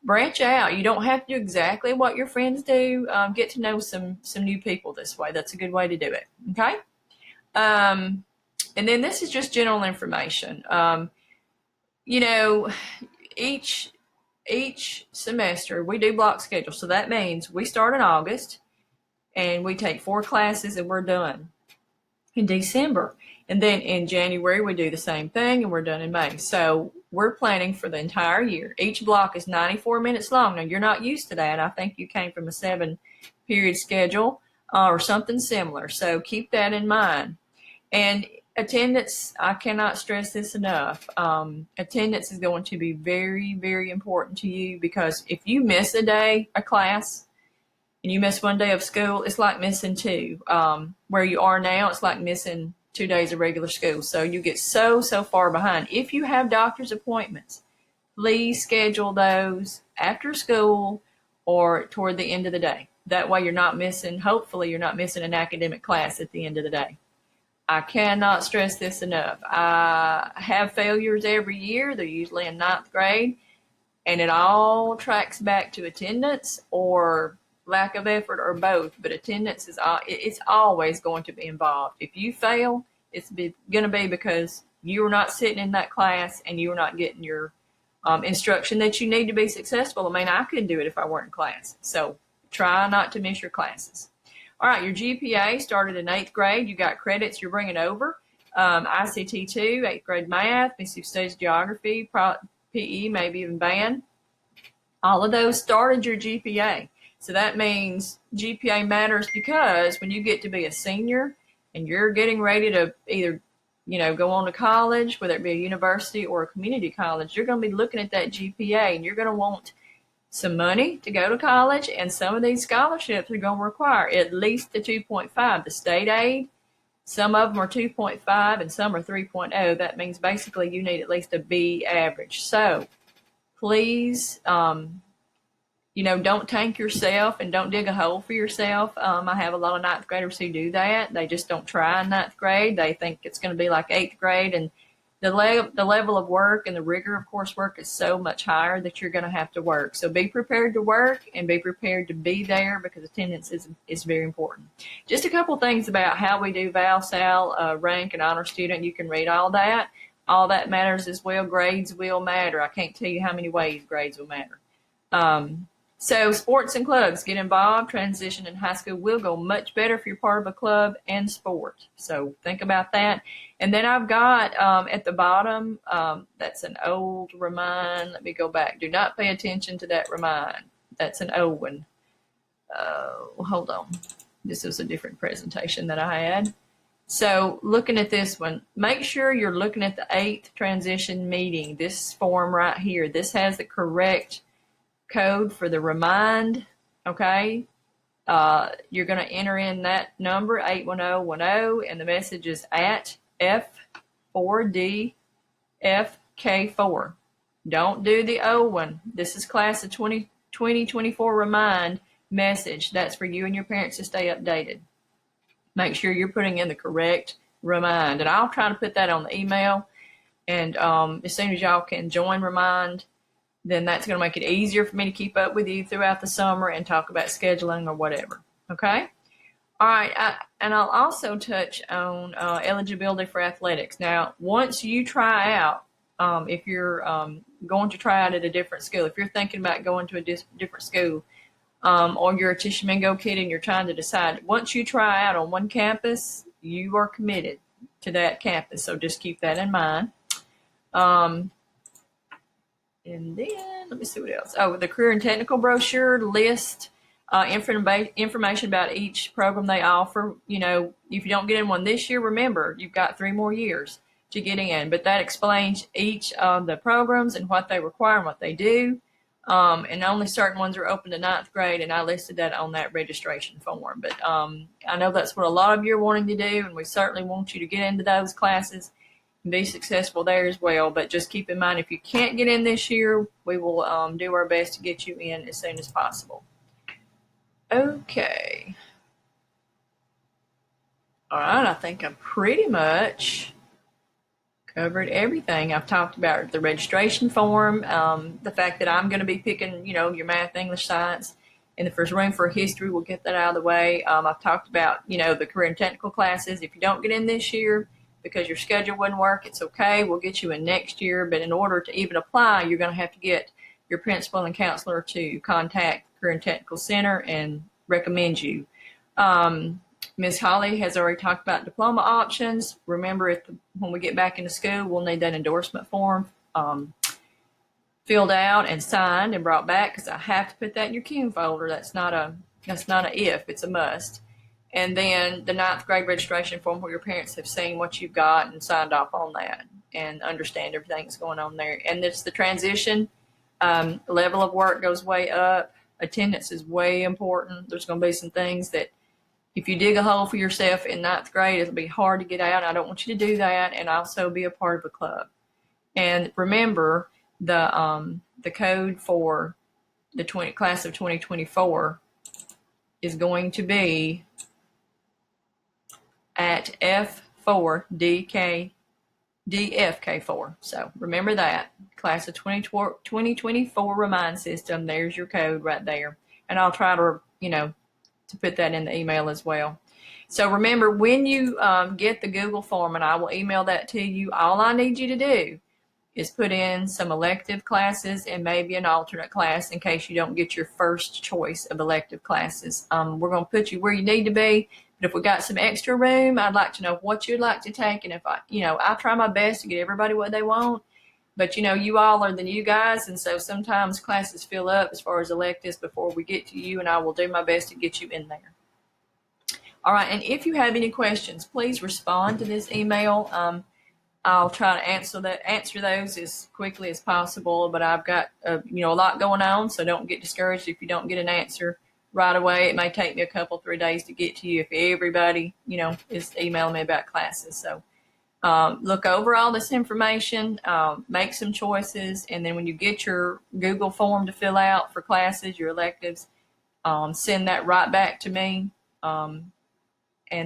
branch out. You don't have to do exactly what your friends do. Get to know some new people this way. That's a good way to do it. Okay. And then this is just general information. Each semester we do block schedule. So that means we start in August and we take 4 classes and we're done in December. And then in January we do the same thing and we're done in May. So we're planning for the entire year. Each block is 94 minutes long. Now you're not used to that. I think you came from a 7-period schedule or something similar. So keep that in mind. And attendance, I cannot stress this enough. Attendance is going to be very, very important to you, because if you miss a class, and you miss 1 day of school, it's like missing 2. Where you are now, it's like missing 2 days of regular school. So you get so far behind. If you have doctor's appointments, please schedule those after school or toward the end of the day. That way hopefully you're not missing an academic class at the end of the day. I cannot stress this enough. I have failures every year. They're usually in 9th grade, and it all tracks back to attendance or lack of effort or both. But attendance it's always going to be involved. If you fail, it's going to be because you were not sitting in that class and you were not getting your instruction that you need to be successful. I mean, I couldn't do it if I weren't in class. So try not to miss your classes. All right, your GPA started in 8th grade. You got credits you're bringing over. ICT 2, 8th grade math, Mississippi State's geography, PE, maybe even band. All of those started your GPA. So that means GPA matters, because when you get to be a senior and you're getting ready to either, go on to college, whether it be a university or a community college, you're going to be looking at that GPA, and you're going to want some money to go to college, and some of these scholarships are going to require at least a 2.5. The state aid, some of them are 2.5 and some are 3.0. That means basically you need at least a B average. So please, don't tank yourself and don't dig a hole for yourself. I have a lot of ninth graders who do that. They just don't try in ninth grade. They think it's going to be like eighth grade, and the level of work and the rigor of coursework is so much higher that you're going to have to work. So be prepared to work and be prepared to be there, because attendance is very important. Just a couple things about how we do val, sal, rank, and honor student. You can read all that. All that matters as well. Grades will matter. I can't tell you how many ways grades will matter. So sports and clubs, get involved. Transition in high school will go much better if you're part of a club and sport. So think about that. And then I've got at the bottom, that's an old remind. Let me go back. Do not pay attention to that remind. That's an old one. Hold on. This was a different presentation that I had. So looking at this one, make sure you're looking at the 8th transition meeting. This form right here. This has the correct code for the remind, okay? You're going to enter in that number, 81010, and the message is at F4DFK4. Don't do the old one. This is class of 2024 remind message. That's for you and your parents to stay updated. Make sure you're putting in the correct remind. And I'll try to put that on the email. And as soon as y'all can join remind, then that's going to make it easier for me to keep up with you throughout the summer and talk about scheduling or whatever. Okay? All right. And I'll also touch on eligibility for athletics. Now, once you try out, if you're going to try out at a different school, if you're thinking about going to a different school, or you're a Tishomingo kid and you're trying to decide, once you try out on one campus, you are committed to that campus. So just keep that in mind. And then let me see what else. Oh, the career and technical brochure list information about each program they offer. If you don't get in one this year, remember, you've got 3 more years to get in. But that explains each of the programs and what they require and what they do. And only certain ones are open to 9th grade, and I listed that on that registration form. But I know that's what a lot of you are wanting to do, and we certainly want you to get into those classes and be successful there as well. But just keep in mind, if you can't get in this year, we will do our best to get you in as soon as possible. Okay. All right, I think I'm pretty much covered everything. I've talked about the registration form, the fact that I'm going to be picking, your math, English, science, and if there's room for history, we'll get that out of the way. I've talked about, the career and technical classes. If you don't get in this year because your schedule wouldn't work, it's okay. We'll get you in next year. But in order to even apply, you're going to have to get your principal and counselor to contact the Career and Technical Center and recommend you. Ms. Holly has already talked about diploma options. Remember, when we get back into school, we'll need that endorsement form filled out and signed and brought back, because I have to put that in your CUNE folder. That's not a if, it's a must. And then the 9th grade registration form, where your parents have seen what you've got and signed off on that and understand everything that's going on there. And it's the transition. Level of work goes way up. Attendance is way important. There's going to be some things that, if you dig a hole for yourself in 9th grade, it'll be hard to get out. I don't want you to do that, and also be a part of a club. And remember, the code for the class of 2024 is going to be at F4DFK4. So remember that. Class of 2024 remind system. There's your code right there. And I'll try to, to put that in the email as well. So remember, when you get the Google form, and I will email that to you, all I need you to do is put in some elective classes and maybe an alternate class in case you don't get your first choice of elective classes. We're going to put you where you need to be, but if we got some extra room, I'd like to know what you'd like to take. And if I try my best to get everybody what they want, but you all are the new guys, and so sometimes classes fill up as far as electives before we get to you, and I will do my best to get you in there. All right, and if you have any questions, please respond to this email. I'll try to answer those as quickly as possible, but I've got a lot going on, so don't get discouraged if you don't get an answer right away. It may take me a couple, 3 days to get to you if everybody is emailing me about classes. So Look over all this information, make some choices, and then when you get your Google form to fill out for classes, your electives, send that right back to me. And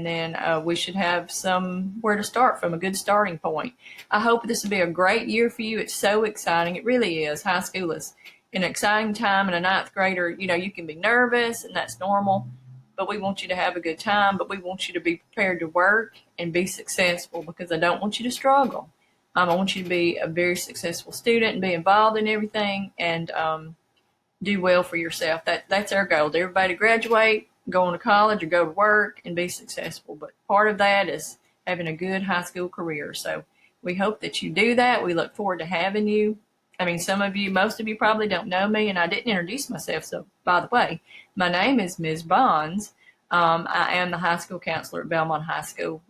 then we should have somewhere to start from, a good starting point. I hope this will be a great year for you. It's so exciting. It really is. High school is an exciting time, and a ninth grader, you can be nervous, and that's normal, but we want you to have a good time, but we want you to be prepared to work and be successful, because I don't want you to struggle. I want you to be a very successful student and be involved in everything, and do well for yourself. That's our goal. Everybody to graduate, go on to college, or go to work and be successful. But part of that is having a good high school career. So we hope that you do that. We look forward to having you. I mean, most of you probably don't know me, and I didn't introduce myself. So, by the way, my name is Ms. Bonds. I am the high school counselor at Belmont High School.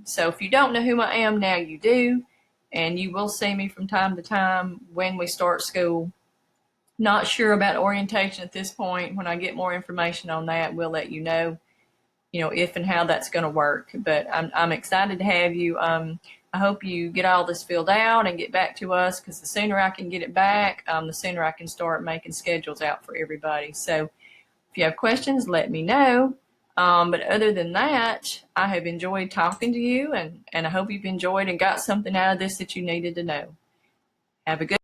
So if you don't know who I am, now you do, and you will see me from time to time when we start school. Not sure about orientation at this point. When I get more information on that, we'll let you know, if and how that's going to work. But I'm excited to have you. I hope you get all this filled out and get back to us, because the sooner I can get it back, the sooner I can start making schedules out for everybody. So if you have questions, let me know. But other than that, I have enjoyed talking to you, and I hope you've enjoyed and got something out of this that you needed to know. Have a good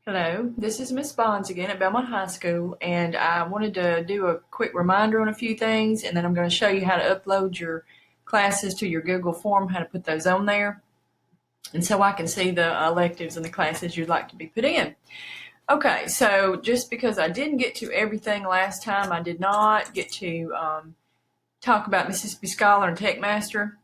Hello, this is Miss Bonds again at Belmont High School, and I wanted to do a quick reminder on a few things, and then I'm going to show you how to upload your classes to your Google form, how to put those on there, and so I can see the electives and the classes you'd like to be put in. Okay, so just because I didn't get to everything last time, I did not get to talk about Mississippi Scholar and Tech Master.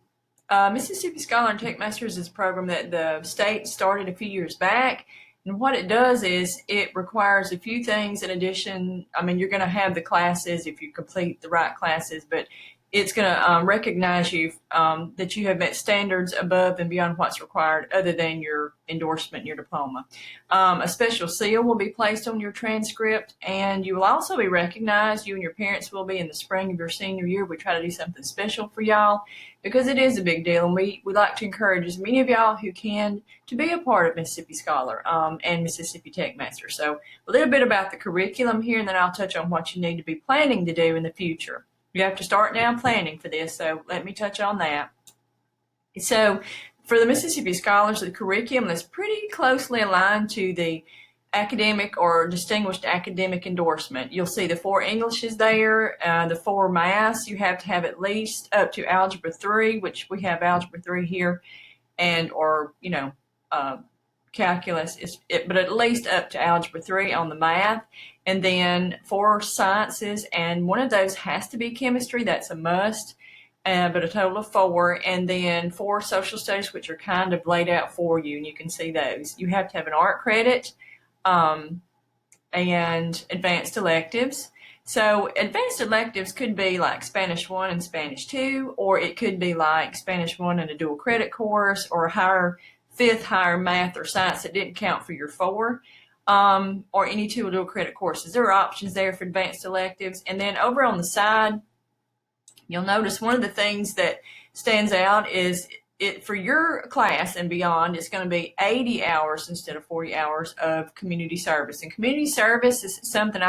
Mississippi Scholar and Tech Master is this program that the state started a few years back. And what it does is it requires a few things in addition. I mean, you're going to have the classes if you complete the right classes, but it's going to recognize you that you have met standards above and beyond what's required, other than your endorsement and your diploma. A special seal will be placed on your transcript, and you will also be recognized. You and your parents will be in the spring of your senior year. We try to do something special for y'all, because it is a big deal, and we like to encourage as many of y'all who can to be a part of Mississippi Scholar and Mississippi Tech Master. So a little bit about the curriculum here, and then I'll touch on what you need to be planning to do in the future. You have to start now planning for this, so let me touch on that. So for the Mississippi Scholars, the curriculum is pretty closely aligned to the academic or distinguished academic endorsement. You'll see the 4 Englishes there, the 4 maths. You have to have at least up to Algebra 3, which we have Algebra 3 here, or calculus, but at least up to Algebra 3 on the math. And then 4 sciences, and one of those has to be chemistry. That's a must, but a total of 4. And then 4 social studies, which are kind of laid out for you, and you can see those. You have to have an art credit and advanced electives. So advanced electives could be like Spanish 1 and Spanish 2, or it could be like Spanish 1 and a dual credit course, or a fifth higher math or science that didn't count for your 4. Or any 2 dual credit courses. There are options there for advanced electives. And then over on the side, you'll notice one of the things that stands out is for your class and beyond, it's going to be 80 hours instead of 40 hours of community service. And community service is something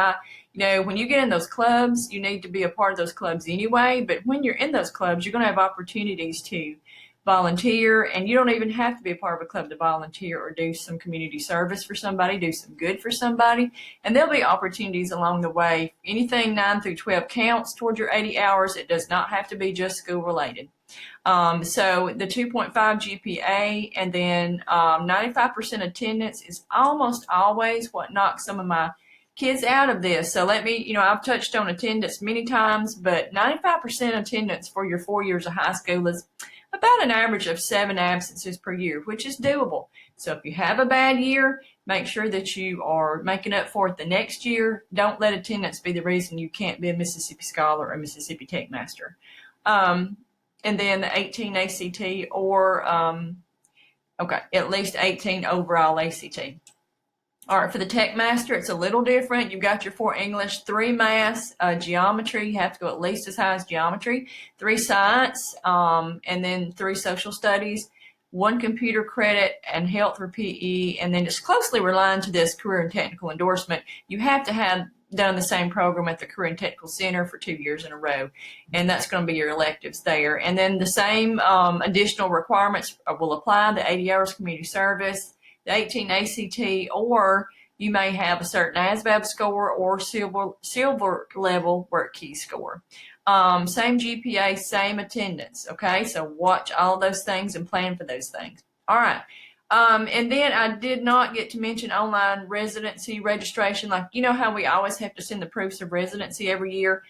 when you get in those clubs, you need to be a part of those clubs anyway. But when you're in those clubs, you're going to have opportunities to volunteer, and you don't even have to be a part of a club to volunteer or do some community service for somebody, do some good for somebody. And there'll be opportunities along the way. Anything 9 through 12 counts toward your 80 hours. It does not have to be just school related. So the 2.5 GPA and then 95% attendance is almost always what knocks some of my kids out of this. So I've touched on attendance many times, but 95% attendance for your 4 years of high school is about an average of 7 absences per year, which is doable. So if you have a bad year, make sure that you are making up for it the next year. Don't let attendance be the reason you can't be a Mississippi Scholar or Mississippi Tech Master. And then the 18 ACT or, at least 18 overall ACT. All right, for the Tech Master, it's a little different. You've got your 4 English, 3 maths, geometry. You have to go at least as high as geometry, 3 science, and then 3 social studies, 1 computer credit, and health or PE. And then just closely aligned to this career and technical endorsement, you have to have done the same program at the Career and Technical Center for 2 years in a row. And that's going to be your electives there. And then the same additional requirements will apply, the 80 hours community service, the 18 ACT, or you may have a certain ASVAB score or silver level work key score. Same GPA, same attendance. Okay, so watch all those things and plan for those things. All right. And then I did not get to mention online residency registration. Like, you know how we always have to send the proofs of residency every year?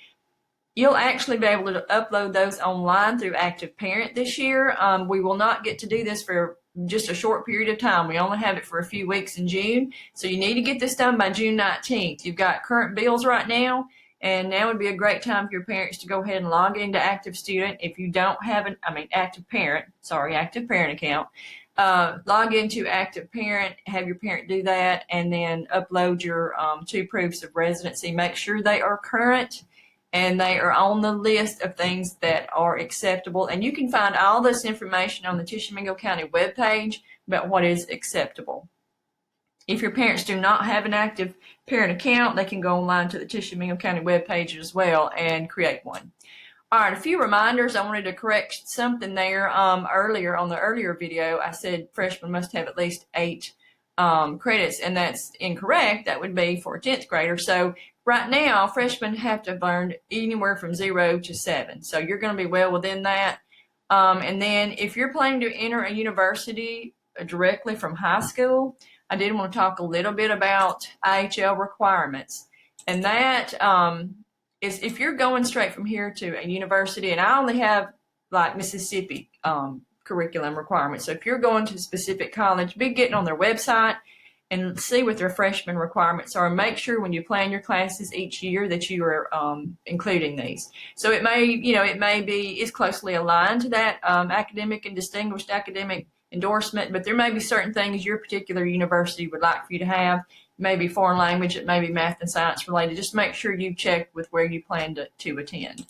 You'll actually be able to upload those online through Active Parent this year. We will not get to do this for just a short period of time. We only have it for a few weeks in June. So you need to get this done by June 19th. You've got current bills right now, and now would be a great time for your parents to go ahead and log into Active Student. If you don't have Active Parent account, log into Active Parent, have your parent do that, and then upload your 2 proofs of residency. Make sure they are current and they are on the list of things that are acceptable. And you can find all this information on the Tishomingo County webpage about what is acceptable. If your parents do not have an Active Parent account, they can go online to the Tishomingo County webpage as well and create one. All right, a few reminders. I wanted to correct something there. Earlier on the earlier video, I said freshmen must have at least 8 credits, and that's incorrect. That would be for a 10th grader. So right now, freshmen have to have learned anywhere from 0 to 7. So you're going to be well within that. And then if you're planning to enter a university directly from high school, I did want to talk a little bit about IHL requirements. And that is if you're going straight from here to a university, and I only have like Mississippi curriculum requirements. So if you're going to a specific college, be getting on their website and see what their freshman requirements are. Make sure when you plan your classes each year that you are including these. So it may be is closely aligned to that academic and distinguished academic endorsement, but there may be certain things your particular university would like for you to have. It may be foreign language, it may be math and science related. Just make sure you check with where you plan to attend.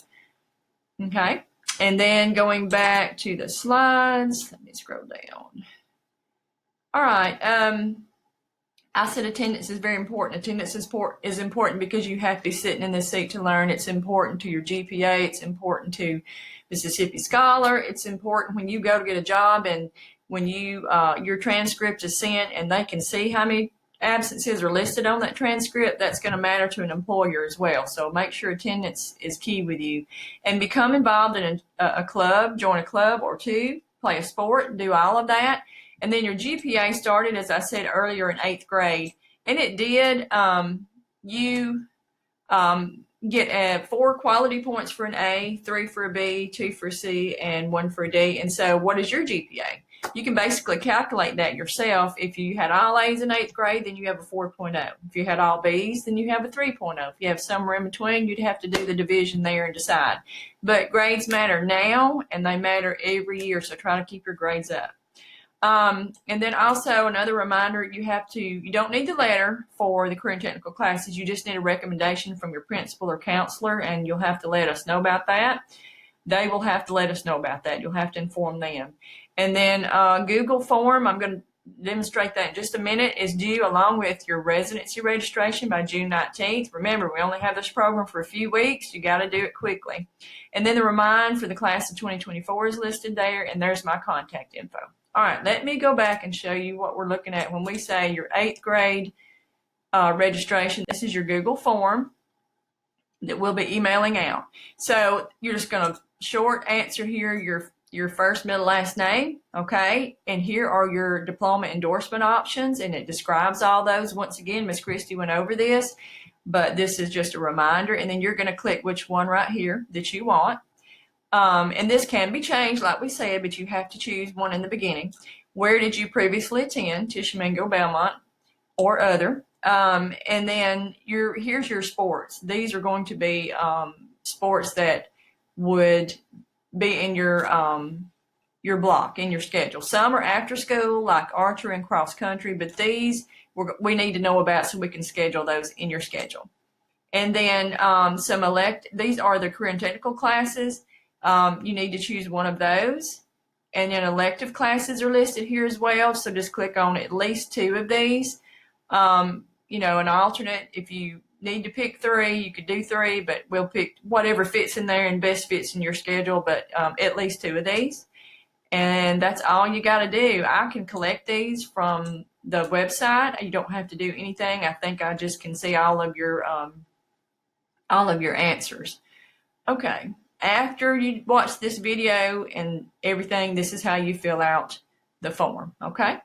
Okay, and then going back to the slides, let me scroll down. All right. I said attendance is very important. Attendance is important because you have to be sitting in this seat to learn. It's important to your GPA. It's important to Mississippi Scholar. It's important when you go to get a job and when your transcript is sent and they can see how many absences are listed on that transcript. That's going to matter to an employer as well. So make sure attendance is key with you. And become involved in a club, join a club or 2, play a sport, do all of that. And then your GPA started, as I said earlier, in 8th grade. And it did, you get 4 quality points for an A, 3 for a B, 2 for a C, and 1 for a D. And so what is your GPA? You can basically calculate that yourself. If you had all A's in 8th grade, then you have a 4.0. If you had all B's, then you have a 3.0. If you have somewhere in between, you'd have to do the division there and decide. But grades matter now, and they matter every year, so try to keep your grades up. And then also another reminder, you don't need the letter for the career and technical classes. You just need a recommendation from your principal or counselor, and you'll have to let us know about that. They will have to let us know about that. You'll have to inform them. And then Google form, I'm going to demonstrate that in just a minute, is due along with your residency registration by June 19th. Remember, we only have this program for a few weeks. You got to do it quickly. And then the remind for the class of 2024 is listed there, and there's my contact info. All right, let me go back and show you what we're looking at when we say your 8th grade registration. This is your Google form that we'll be emailing out. So you're just going to short answer here your first, middle, last name, okay? And here are your diploma endorsement options, and it describes all those. Once again, Miss Christie went over this, but this is just a reminder. And then you're going to click which one right here that you want. And this can be changed, like we said, but you have to choose one in the beginning. Where did you previously attend? Tishomingo, Belmont, or other. And then here's your sports. These are going to be sports that would be in your block, in your schedule. Some are after school, like archery and cross country, but these we need to know about so we can schedule those in your schedule. And then these are the career and technical classes. You need to choose one of those. And then elective classes are listed here as well. So just click on at least 2 of these. An alternate, if you need to pick 3, you could do 3, but we'll pick whatever fits in there and best fits in your schedule, but at least 2 of these. And that's all you got to do. I can collect these from the website. You don't have to do anything. I think I just can see all of your answers. Okay. After you watch this video and everything, this is how you fill out the form. Okay.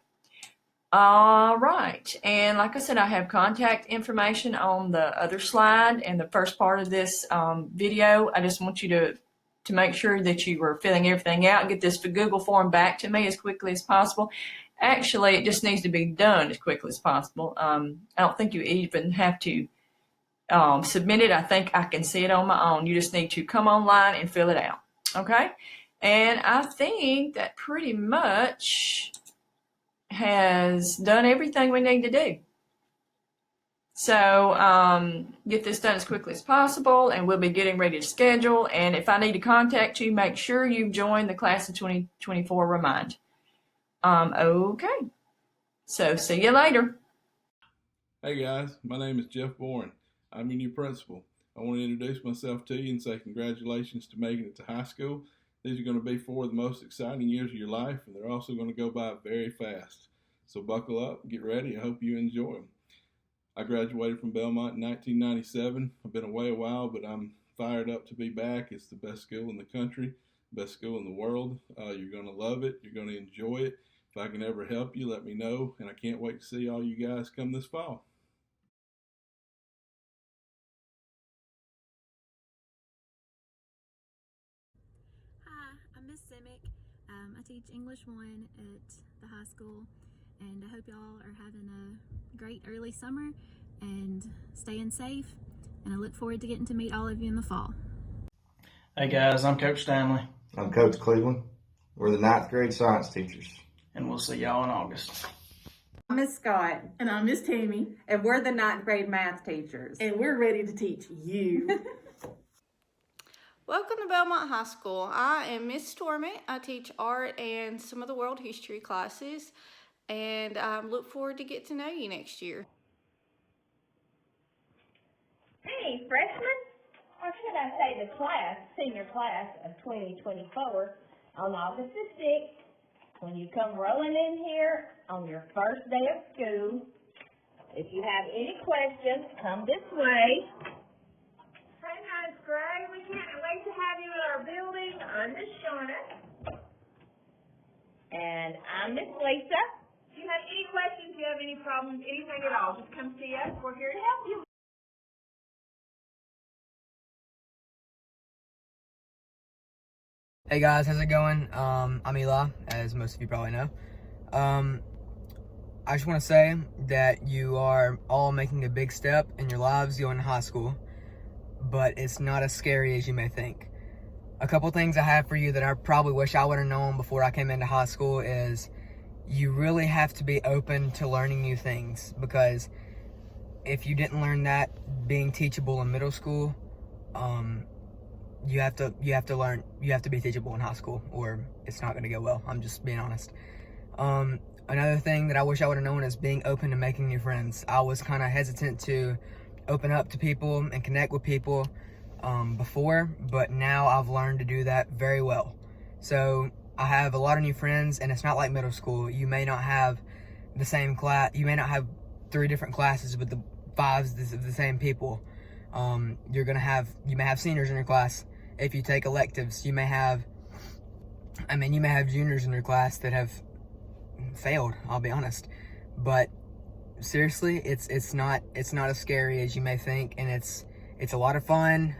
All right. And like I said, I have contact information on the other slide and the first part of this video. I just want you to make sure that you are filling everything out and get this Google form back to me as quickly as possible. Actually, it just needs to be done as quickly as possible. I don't think you even have to submit it. I think I can see it on my own. You just need to come online and fill it out. Okay? And I think that pretty much has done everything we need to do. So get this done as quickly as possible, and we'll be getting ready to schedule. And if I need to contact you, make sure you join the Class of 2024 Remind. Okay. So see you later. Hey guys, my name is Jeff Bourne. I'm your new principal. I want to introduce myself to you and say congratulations to making it to high school. These are going to be 4 of the most exciting years of your life, and they're also going to go by very fast. So buckle up, get ready. I hope you enjoy them. I graduated from Belmont in 1997. I've been away a while, but I'm fired up to be back. It's the best school in the country, best school in the world. You're going to love it. You're going to enjoy it. If I can ever help you, let me know, and I can't wait to see all you guys come this fall. Hi, I'm Miss Simic. I teach English 1 at the high school, and I hope y'all are having a great early summer and staying safe, and I look forward to getting to meet all of you in the fall. Hey guys, I'm Coach Stanley. I'm Coach Cleveland. We're the 9th grade science teachers. And we'll see y'all in August. I'm Miss Scott. And I'm Miss Tammy. And we're the 9th grade math teachers. And we're ready to teach you. Welcome to Belmont High School. I am Miss Stormont. I teach art and some of the world history classes, and I look forward to get to know you next year. Hey, freshmen, or should I say the senior class of 2024, on August the 6th, when you come rolling in here on your first day of school. If you have any questions, come this way. Hey, 9th grade, we can't wait to have you in our building. I'm Miss Shauna. And I'm Miss Lisa. If you have any questions, if you have any problems, anything at all, just come see us. We're here to help you. Hey guys, how's it going? I'm Eli, as most of you probably know. I just want to say that you are all making a big step in your lives going to high school, but it's not as scary as you may think. A couple things I have for you that I probably wish I would have known before I came into high school is you really have to be open to learning new things, because if you didn't learn that being teachable in middle school, you have to be teachable in high school, or it's not going to go well. I'm just being honest. Another thing that I wish I would have known is being open to making new friends. I was kind of hesitant to open up to people and connect with people before, but now I've learned to do that very well. So I have a lot of new friends, and it's not like middle school. You may not have the same class. You may not have 3 different classes with the 5s of the same people. You may have seniors in your class. If you take electives, you may have juniors in your class that have failed, I'll be honest. But seriously, it's not as scary as you may think, and it's a lot of fun.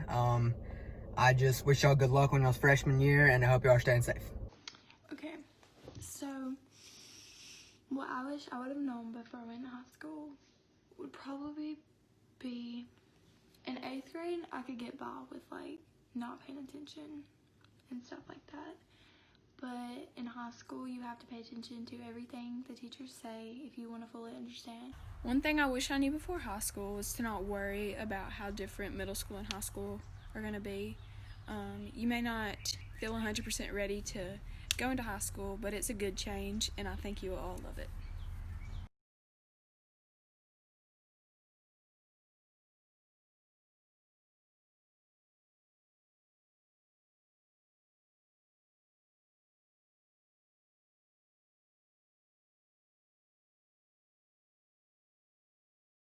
I just wish y'all good luck on y'all's freshman year, and I hope y'all are staying safe. Okay, so what I wish I would have known before I went to high school would probably be in 8th grade, I could get by with like not paying attention and stuff like that. but in high school you have to pay attention to everything the teachers say if you want to fully understand. One thing I wish I knew before high school was to not worry about how different middle school and high school are going to be. You may not feel 100% ready to go into high school, but it's a good change, and I think you will all love it.